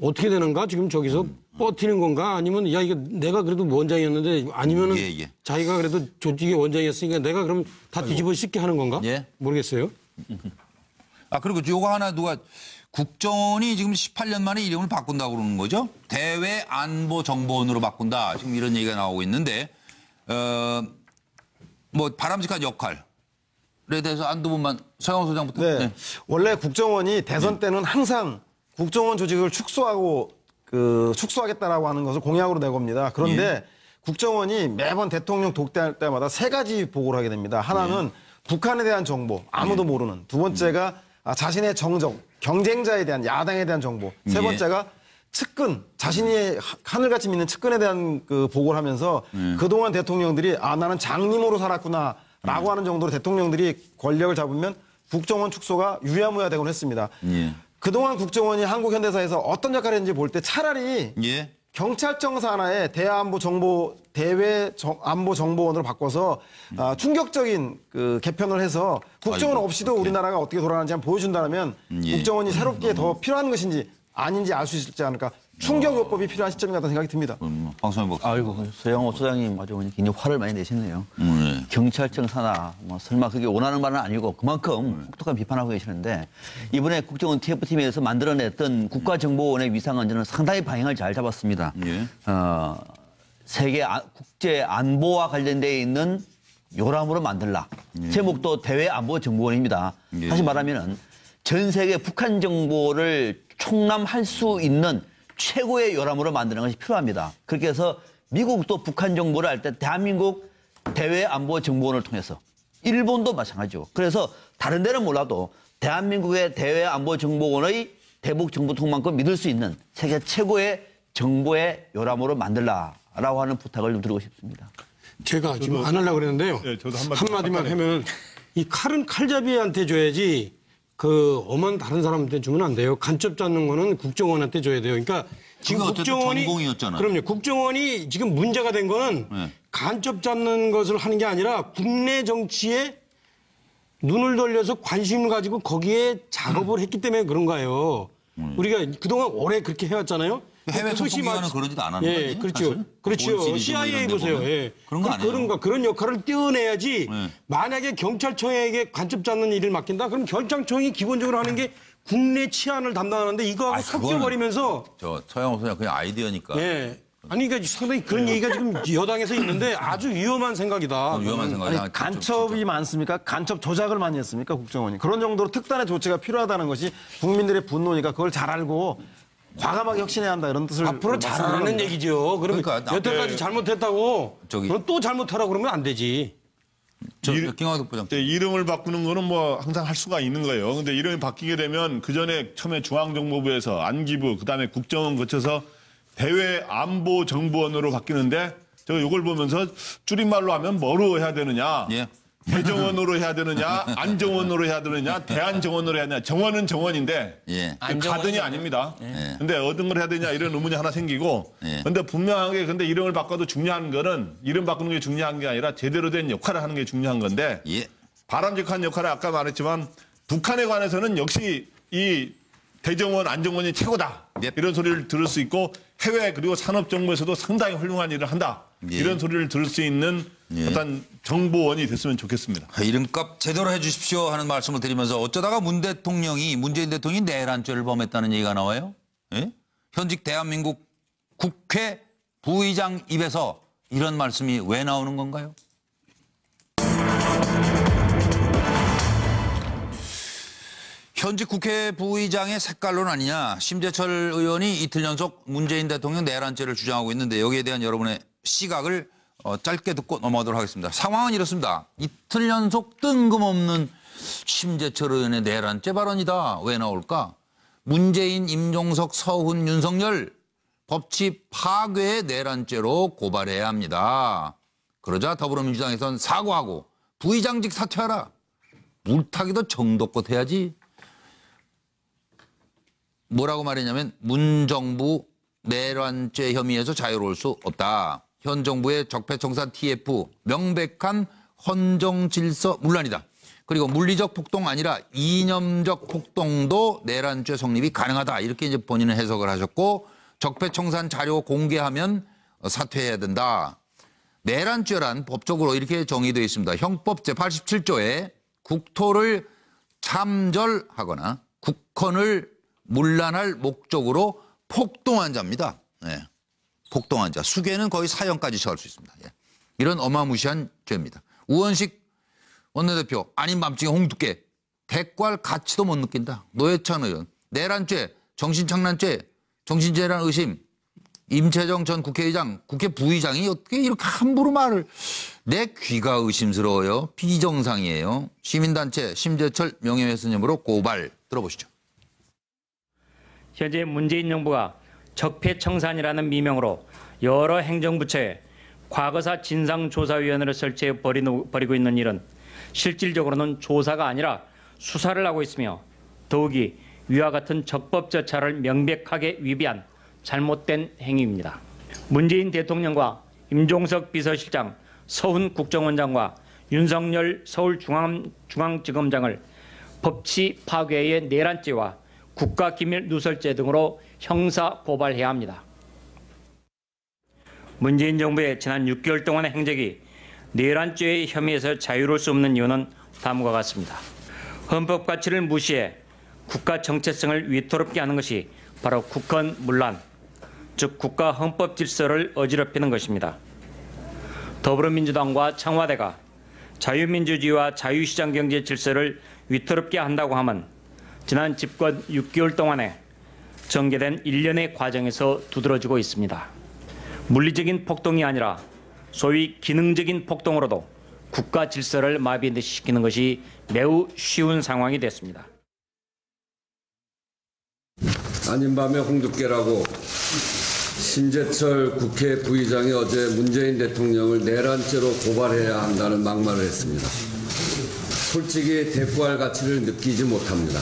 어떻게 되는가? 지금 저기서 버티는 건가? 아니면 야 이거 내가 그래도 원장이었는데 아니면은 자기가 그래도 조직의 원장이었으니까 내가 그럼 다 뒤집어 씻게 하는 건가? 모르겠어요. 그리고 요거 하나 누가 국정원이 지금 18년 만에 이름을 바꾼다고 그러는 거죠? 대외안보정보원으로 바꾼다. 지금 이런 얘기가 나오고 있는데 뭐 바람직한 역할에 대해서 한두 분만 서영호 소장부터. 원래 국정원이 대선 때는 항상 국정원 조직을 축소하겠다라고 하는 것을 공약으로 내겁니다. 그런데 국정원이 매번 대통령 독대할 때마다 세 가지 보고를 하게 됩니다. 하나는 북한에 대한 정보, 아무도 모르는. 두 번째가 자신의 정적, 경쟁자에 대한 야당에 대한 정보. 세 번째가 측근, 자신이 하늘같이 믿는 측근에 대한 그 보고를 하면서 그동안 대통령들이 나는 장님으로 살았구나 라고 하는 정도로 대통령들이 권력을 잡으면 국정원 축소가 유야무야 되곤 했습니다. 그동안 국정원이 한국 현대사에서 어떤 역할을 했는지 볼 때 차라리 경찰청 산하에 대외안보정보원으로 바꿔서 충격적인 그 개편을 해서 국정원 없이도 우리나라가 어떻게 돌아가는지 한번 보여준다면 국정원이 새롭게 더 필요한 것인지 아닌지 알 수 있지 않을까. 충격요법이 필요한 시점인 것 같다는 생각이 듭니다. 방송해 봅시다. 아이고 서영호 소장님 아주 굉장히 화를 많이 내시네요. 경찰청 산하 뭐 설마 그게 원하는 말은 아니고 그만큼 혹독한 비판하고 계시는데 이번에 국정원 TF팀에서 만들어냈던 국가정보원의 위상은 저는 상당히 방향을 잘 잡았습니다. 세계 국제 안보와 관련되어 있는 요람으로 만들라. 제목도 대외안보정보원입니다. 다시 말하면은 전 세계 북한 정보를 총람할 수 있는 최고의 요람으로 만드는 것이 필요합니다. 그렇게 해서 미국도 북한 정보를 알 때 대한민국 대외안보정보원을 통해서 일본도 마찬가지죠. 그래서 다른 데는 몰라도 대한민국의 대외안보정보원의 대북 정보통만큼 믿을 수 있는 세계 최고의 정보의 요람으로 만들라라고 하는 부탁을 좀 드리고 싶습니다. 제가 지금 안 하려고 그랬는데요. 저도 한마디만 하면 이 칼은 칼잡이한테 줘야지 그 엄한 다른 사람한테 주면 안 돼요. 간첩 잡는 거는 국정원한테 줘야 돼요. 그러니까 지금 국정원이 전공이었잖아요. 그럼요. 국정원이 지금 문제가 된 거는 간첩 잡는 것을 하는 게 아니라 국내 정치에 눈을 돌려서 관심을 가지고 거기에 작업을 했기 때문에 그런 거예요. 우리가 그동안 오래 그렇게 해왔잖아요. 해외 청통기관은 그러지도 않았는 예, 거예요. 그렇죠. 그렇죠. CIA 보세요. 예. 그런 거 아니에요. 그런 역할을 떼어내야지. 만약에 경찰청에게 간첩 잡는 일을 맡긴다? 그럼 경찰청이 기본적으로 하는 게 국내 치안을 담당하는데 이거하고 섞여버리면서. 저 서영호 소장 그냥 아이디어니까. 예. 아니, 그러니까 상당히 그런 얘기가 지금 여당에서 있는데 아주 위험한 생각이다. 위험한 생각이다. 아니, 간첩이 많습니까? 간첩 조작을 많이 했습니까? 국정원이. 그런 정도로 특단의 조치가 필요하다는 것이 국민들의 분노니까 그걸 잘 알고 과감하게 혁신해야 한다 이런 뜻을. 앞으로 잘하는 얘기죠. 그러면 그러니까 여태까지 잘못했다고 그럼 또 잘못하라고 그러면 안 되지. 김학덕 부장. 이름을 바꾸는 거는 뭐 항상 할 수가 있는 거예요. 근데 이름이 바뀌게 되면 그 전에 처음에 중앙정보부에서 안기부, 그다음에 국정원 거쳐서 대외안보정보원으로 바뀌는데 제가 이걸 보면서 줄임말로 하면 뭐로 해야 되느냐. 대정원으로 해야 되느냐, 안정원으로 해야 되느냐, 대안정원으로 해야 되느냐. 정원은 정원인데 가든이 아닙니다. 근데 어떤 걸 해야 되냐 이런 의문이 하나 생기고. 근데 분명하게 근데 이름을 바꿔도 중요한 거는 이름 바꾸는 게 중요한 게 아니라 제대로 된 역할을 하는 게 중요한 건데 바람직한 역할을 아까 말했지만 북한에 관해서는 역시 이 대정원, 안정원이 최고다. 이런 소리를 들을 수 있고 해외 그리고 산업정보에서도 상당히 훌륭한 일을 한다. 이런 소리를 들을 수 있는 어떤 정보원이 됐으면 좋겠습니다. 이름값 제대로 해 주십시오 하는 말씀을 드리면서 어쩌다가 문재인 대통령이 내란죄를 범했다는 얘기가 나와요? 예? 현직 대한민국 국회 부의장 입에서 이런 말씀이 왜 나오는 건가요? 현직 국회 부의장의 색깔론 아니냐. 심재철 의원이 이틀 연속 문재인 대통령 내란죄를 주장하고 있는데 여기에 대한 여러분의 시각을 짧게 듣고 넘어가도록 하겠습니다. 상황은 이렇습니다. 이틀 연속 뜬금없는 심재철 의원의 내란죄 발언이다. 왜 나올까? 문재인, 임종석, 서훈, 윤석열 법치 파괴의 내란죄로 고발해야 합니다. 그러자 더불어민주당에선 사과하고 부의장직 사퇴하라. 물타기도 정도껏 해야지. 뭐라고 말했냐면 문정부 내란죄 혐의에서 자유로울 수 없다. 현 정부의 적폐청산 TF 명백한 헌정질서 문란이다. 그리고 물리적 폭동 아니라 이념적 폭동도 내란죄 성립이 가능하다. 이렇게 이제 본인은 해석을 하셨고 적폐청산 자료 공개하면 사퇴해야 된다. 내란죄란 법적으로 이렇게 정의되어 있습니다. 형법 제87조에 국토를 참절하거나 국헌을 문란할 목적으로 폭동한 자입니다. 폭동한 자. 수괴는 거의 사형까지 처할 수 있습니다. 이런 어마무시한 죄입니다. 우원식 원내대표 아닌 밤중에 홍두깨 대꾸할 가치도 못 느낀다. 노회찬 의원 내란죄, 정신착란죄, 정신재란 의심 임채정 전 국회의장, 국회 부의장이 어떻게 이렇게 함부로 말을. 내 귀가 의심스러워요. 비정상이에요. 시민단체 심재철 명예훼손혐의로 고발. 들어보시죠. 현재 문재인 정부가 적폐청산이라는 미명으로 여러 행정부처에 과거사 진상조사위원회를 설치해 벌이고 있는 일은 실질적으로는 조사가 아니라 수사를 하고 있으며 더욱이 위와 같은 적법 절차를 명백하게 위배한 잘못된 행위입니다. 문재인 대통령과 임종석 비서실장, 서훈 국정원장과 윤석열 서울중앙지검장을 법치 파괴의 내란죄와 국가기밀 누설죄 등으로 형사 고발해야 합니다. 문재인 정부의 지난 6개월 동안의 행적이 내란죄의 혐의에서 자유로울 수 없는 이유는 다음과 같습니다. 헌법 가치를 무시해 국가 정체성을 위태롭게 하는 것이 바로 국헌 문란, 즉 국가 헌법 질서를 어지럽히는 것입니다. 더불어민주당과 청와대가 자유민주주의와 자유시장 경제 질서를 위태롭게 한다고 하면 지난 집권 6개월 동안에 전개된 일련의 과정에서 두드러지고 있습니다. 물리적인 폭동이 아니라 소위 기능적인 폭동으로도 국가 질서를 마비시키는 것이 매우 쉬운 상황이 됐습니다. 아닌 밤에 홍두깨라고 심재철 국회 부의장이 어제 문재인 대통령을 내란죄로 고발해야 한다는 막말을 했습니다. 솔직히 대꾸할 가치를 느끼지 못합니다.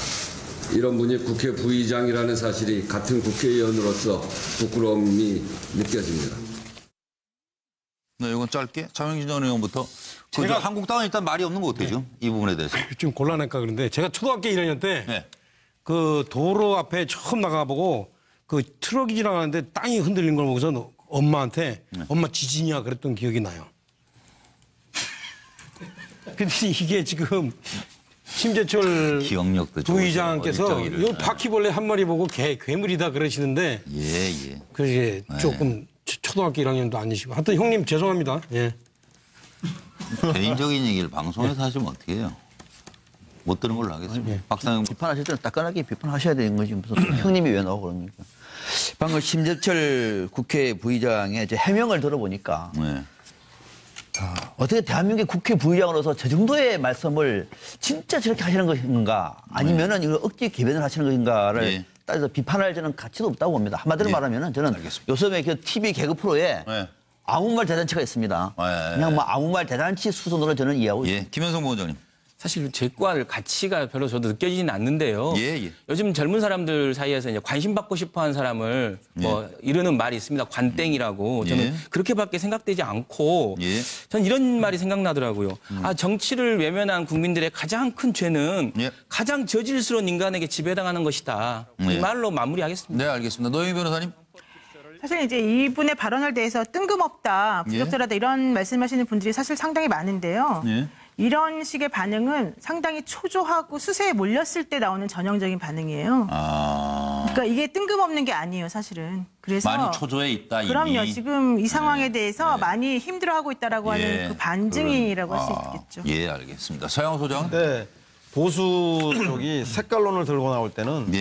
이런 분이 국회 부의장이라는 사실이 같은 국회의원으로서 부끄러움이 느껴집니다. 네, 이건 짧게 차명진 전 의원부터. 제가 한국당은 일단 말이 없는 것 같아요. 이 부분에 대해서. 좀 곤란할까 그런데 제가 초등학교 1학년 때 그 도로 앞에 처음 나가보고 그 트럭이 지나가는데 땅이 흔들린 걸 보고서 엄마한테 엄마 지진이야 그랬던 기억이 나요. 근데 이게 지금 심재철 기억력도 부의장께서 이 바퀴벌레 한 마리 보고 괴물이다 그러시는데 그게 조금 초등학교 1학년도 아니시고 하여튼 형님 죄송합니다. 예. 개인적인 얘기를 방송에서 하시면 어떻게 해요? 못 들은 걸로 하겠습니다. 박상영 비판하실 때는 따끈하게 비판하셔야 되는 거지 무슨 형님이 왜 나오고 그러니까. 방금 심재철 국회 부의장의 이제 해명을 들어보니까 어떻게 대한민국의 국회 부의장으로서 저 정도의 말씀을 진짜 저렇게 하시는 것인가 아니면은 이거 억지 개변을 하시는 것인가를 따져서 비판할 저는 가치도 없다고 봅니다. 한마디로 말하면은 저는 요즘에 그 TV 개그 프로에 아무 말 대잔치가 있습니다. 그냥 뭐 아무 말 대잔치 수준으로 저는 이해하고 있습니다. 김현성 부원장님. 사실 제과 가치가 별로 저도 느껴지진 않는데요. 요즘 젊은 사람들 사이에서 이제 관심 받고 싶어하는 사람을 뭐 이르는 말이 있습니다. 관땡이라고. 저는 그렇게밖에 생각되지 않고 전 이런 말이 생각나더라고요. 아 정치를 외면한 국민들의 가장 큰 죄는 가장 저질스러운 인간에게 지배당하는 것이다. 이 말로 마무리하겠습니다. 네, 알겠습니다. 노영희 변호사님. 사실 이제 이분의 발언에 대해서 뜬금없다, 부적절하다 이런 말씀하시는 분들이 사실 상당히 많은데요. 이런 식의 반응은 상당히 초조하고 수세에 몰렸을 때 나오는 전형적인 반응이에요. 그러니까 이게 뜬금없는 게 아니에요, 사실은. 그래서 많이 초조해 있다. 그럼요. 이미. 지금 이 상황에 대해서 많이 힘들어하고 있다라고 하는 그 반증이라고 할 수 있겠죠. 예, 알겠습니다. 서영호 소장. 네. 보수 쪽이 색깔론을 들고 나올 때는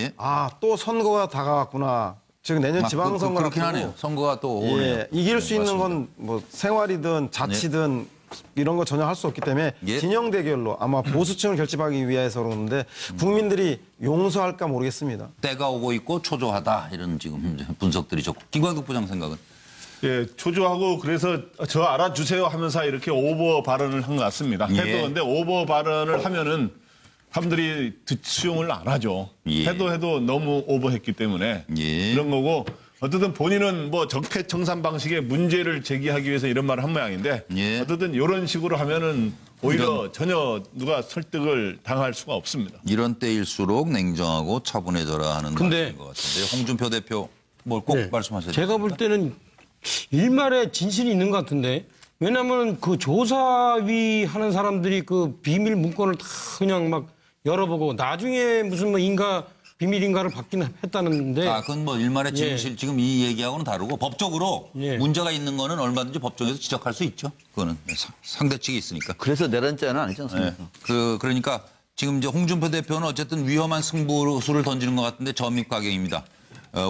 또 선거가 다가왔구나. 지금 내년 지방선거 그렇긴 하네요. 선거가 또 오네요. 이길 수 있는 건 뭐 생활이든 자치든 이런 거 전혀 할 수 없기 때문에 진영 대결로 아마 보수층을 결집하기 위해서 그러는데 국민들이 용서할까 모르겠습니다. 때가 오고 있고 초조하다 이런 지금 분석들이 좋고. 김광석 부장 생각은? 예, 초조하고 그래서 저 알아주세요 하면서 이렇게 오버 발언을 한 것 같습니다. 해도 근데 오버 발언을 하면은 사람들이 수용을 안 하죠. 해도 너무 오버했기 때문에 이런 거고 어쨌든 본인은 뭐 적폐청산 방식의 문제를 제기하기 위해서 이런 말을 한 모양인데 어쨌든 이런 식으로 하면은 오히려 전혀 누가 설득을 당할 수가 없습니다. 이런 때일수록 냉정하고 차분해져라 하는 말인 것 같은데요. 홍준표 대표 뭘 꼭 말씀하셔야 돼요. 제가 볼 때는 일말의 진실이 있는 것 같은데 왜냐하면 그 조사위 하는 사람들이 그 비밀 문건을 다 그냥 막 열어보고 나중에 무슨 뭐 비밀인가를 받긴 했다는데. 그건 뭐 일말의 진실 지금 이 얘기하고는 다르고 법적으로 문제가 있는 거는 얼마든지 법정에서 지적할 수 있죠. 그거는 상대 측이 있으니까. 그래서 내란죄는 아니지 않습니까? 그러니까 지금 이제 홍준표 대표는 어쨌든 위험한 승부수를 던지는 것 같은데 점입가경입니다.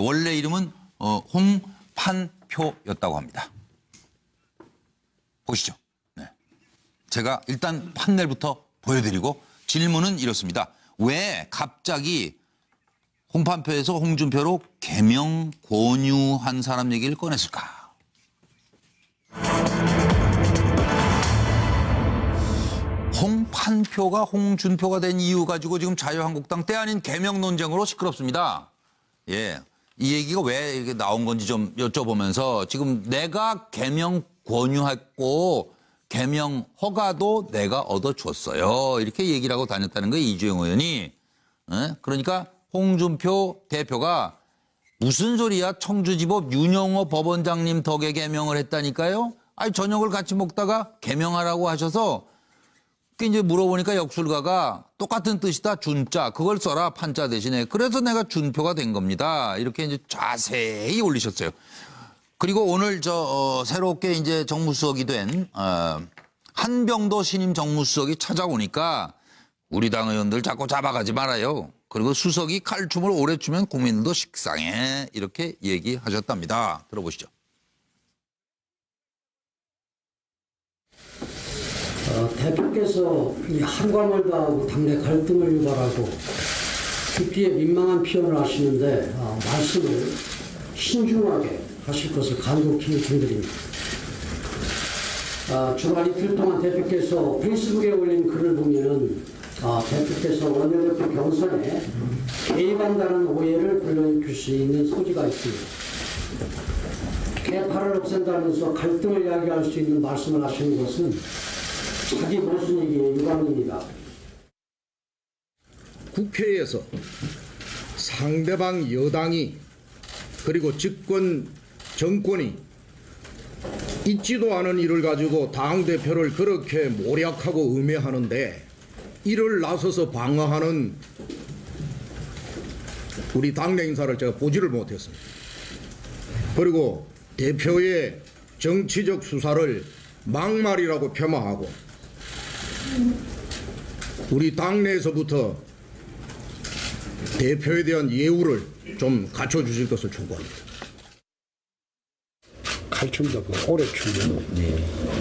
원래 이름은 홍판표였다고 합니다. 보시죠. 제가 일단 판넬부터 보여드리고 질문은 이렇습니다. 왜 갑자기 홍판표에서 홍준표로 개명 권유한 사람 얘기를 꺼냈을까? 홍판표가 홍준표가 된 이유 가지고 지금 자유한국당 때 아닌 개명 논쟁으로 시끄럽습니다. 이 얘기가 왜 이렇게 나온 건지 좀 여쭤보면서 지금 내가 개명 권유했고 개명 허가도 내가 얻어줬어요. 이렇게 얘기를 하고 다녔다는 거예요. 이주영 의원이. 그러니까 홍준표 대표가 무슨 소리야. 청주지법 윤영호 법원장님 덕에 개명을 했다니까요. 아니 저녁을 같이 먹다가 개명하라고 하셔서 이제 물어보니까 역술가가 똑같은 뜻이다. 준자. 그걸 써라. 판자 대신에. 그래서 내가 준표가 된 겁니다. 이렇게 이제 자세히 올리셨어요. 그리고 오늘 새롭게 이제 정무수석이 된 한병도 신임 정무수석이 찾아오니까 우리 당 의원들 자꾸 잡아가지 말아요. 그리고 수석이 칼춤을 오래 추면 국민들도 식상해. 이렇게 얘기하셨답니다. 들어보시죠. 대표께서 이 한과몰 다하고 당내 갈등을 유발하고 깊이에 민망한 표현을 하시는데 말씀을 신중하게 하실 것을 간곡히 당드립니다. 주말 이틀 동안 대표께서 페이스북에 올린 글을 보면은 대표께서 원내대표 경선에 개입한다는 오해를 불러일으킬 수 있는 소지가 있습니다. 개파를 없앤다면서 갈등을 야기할 수 있는 말씀을 하시는 것은 자기 모순이기에 유감입니다. 국회에서 상대방 여당이 그리고 정권이 있지도 않은 일을 가지고 당대표를 그렇게 모략하고 음해하는데 이를 나서서 방어하는 우리 당내 인사를 제가 보지를 못했습니다. 그리고 대표의 정치적 수사를 막말이라고 폄하하고 우리 당내에서부터 대표에 대한 예우를 좀 갖춰주실 것을 촉구합니다. 칼춤도 오래 추면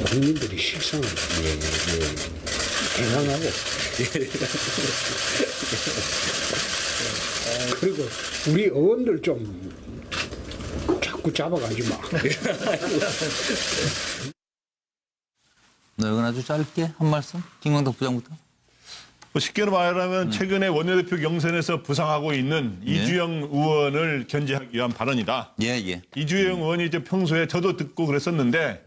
국민들이 식상합니다. 개강하고 그리고 우리 의원들 좀 자꾸 잡아가지 마. 네, 이건 아주 짧게 한 말씀. 김광덕 부장부터. 쉽게 말하면 최근에 원내대표 경선에서 부상하고 있는 이주영 의원을 견제하기 위한 발언이다. 이주영 의원이 이제 평소에 저도 듣고 그랬었는데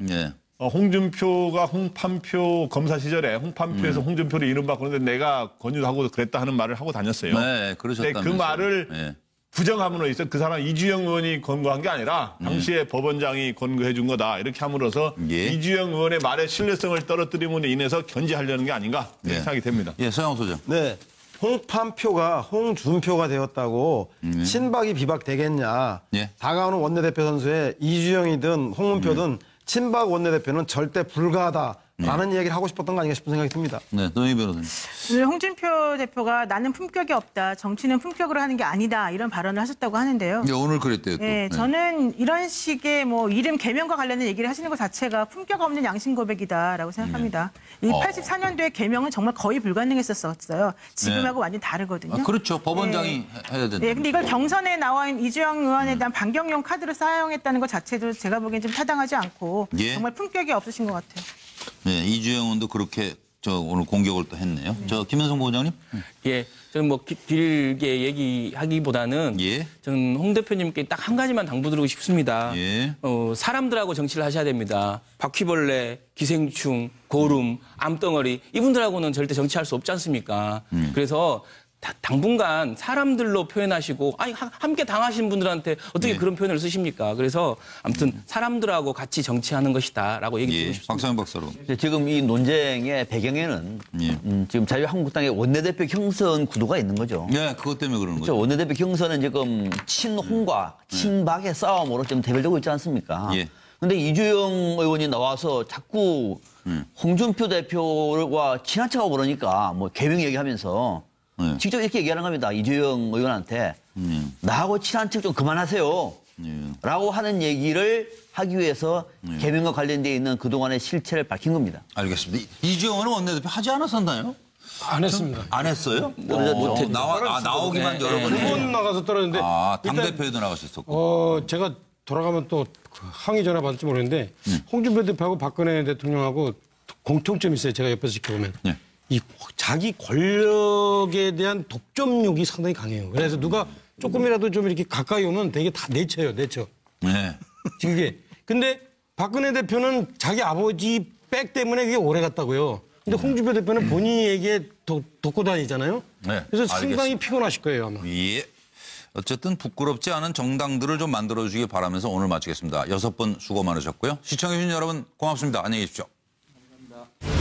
홍준표가 홍판표 검사 시절에 홍판표에서 홍준표를 이른바 그런데 내가 권유하고 그랬다 하는 말을 하고 다녔어요. 네, 그러셨다면서요. 그 말을 부정함으로 있어 그 사람 이주영 의원이 권고한 게 아니라 당시에 법원장이 권고해 준 거다. 이렇게 함으로써 이주영 의원의 말의 신뢰성을 떨어뜨림으로 인해서 견제하려는 게 아닌가 이렇게 생각이 됩니다. 서영호 소장. 네. 홍판표가 홍준표가 되었다고 친박이 비박되겠냐. 다가오는 원내대표 선수의 이주영이든 홍문표든 친박 원내대표는 절대 불가하다라는 얘기를 하고 싶었던 거 아닌가 싶은 생각이 듭니다. 네, 노영희 변호사님. 오늘 홍준표 대표가 나는 품격이 없다. 정치는 품격으로 하는 게 아니다. 이런 발언을 하셨다고 하는데요. 오늘 그랬대요. 또. 네, 저는 이런 식의 뭐 이름 개명과 관련된 얘기를 하시는 것 자체가 품격 없는 양심 고백이다라고 생각합니다. 이 84년도에 개명은 정말 거의 불가능했었어요. 지금하고 완전 다르거든요. 그렇죠. 법원장이 해야 된다. 네, 근데 이걸 경선에 나와 있는 이주영 의원에 대한 반경용 카드로 사용했다는 것 자체도 제가 보기엔 좀 타당하지 않고 정말 품격이 없으신 것 같아요. 네, 이주영 의원도 그렇게 오늘 공격을 또 했네요. 김현성 부장님. 저는 뭐 길게 얘기하기보다는 저는 홍 대표님께 딱 한 가지만 당부드리고 싶습니다. 사람들하고 정치를 하셔야 됩니다. 바퀴벌레, 기생충, 고름, 암덩어리 이분들하고는 절대 정치할 수 없지 않습니까? 그래서 당분간 사람들로 표현하시고 함께 당하신 분들한테 어떻게 그런 표현을 쓰십니까? 그래서 아무튼 사람들하고 같이 정치하는 것이다라고 얘기드리고 싶습니다. 박상현 박사로. 지금 이 논쟁의 배경에는 지금 자유한국당의 원내대표 경선 구도가 있는 거죠. 네, 그것 때문에 그러는 그렇죠. 거죠. 원내대표 경선은 지금 친홍과 친박의 싸움으로 좀 대결되고 있지 않습니까? 그런데 이주영 의원이 나와서 자꾸 홍준표 대표와 친한 척하고 그러니까 뭐 개명 얘기하면서 직접 이렇게 얘기하는 겁니다. 이주영 의원한테 나하고 친한 척 좀 그만하세요. 라고 하는 얘기를 하기 위해서 개명과 관련되어 있는 그동안의 실체를 밝힌 겁니다. 알겠습니다. 이주영 의원은 원내대표 하지 않았었나요? 안 했습니다. 안 했어요? 나오기만 여러 번. 한 번 나가서 떨어졌는데. 당대표에도 나가셨었고. 제가 돌아가면 또 항의 전화 받을지 모르겠는데 홍준표 대표하고 박근혜 대통령하고 공통점이 있어요. 제가 옆에서 지켜보면. 이 자기 권력에 대한 독점욕이 상당히 강해요. 그래서 누가 조금이라도 좀 이렇게 가까이 오면 되게 다 내쳐요. 네. 이게. 근데 박근혜 대표는 자기 아버지 백 때문에 그게 오래 갔다고요. 근데 홍준표 대표는 본인에게 돕고 다니잖아요. 그래서 상당히 피곤하실 거예요, 아마. 어쨌든 부끄럽지 않은 정당들을 좀 만들어주길 바라면서 오늘 마치겠습니다. 6분 수고 많으셨고요. 시청해주신 여러분 고맙습니다. 안녕히 계십시오. 감사합니다.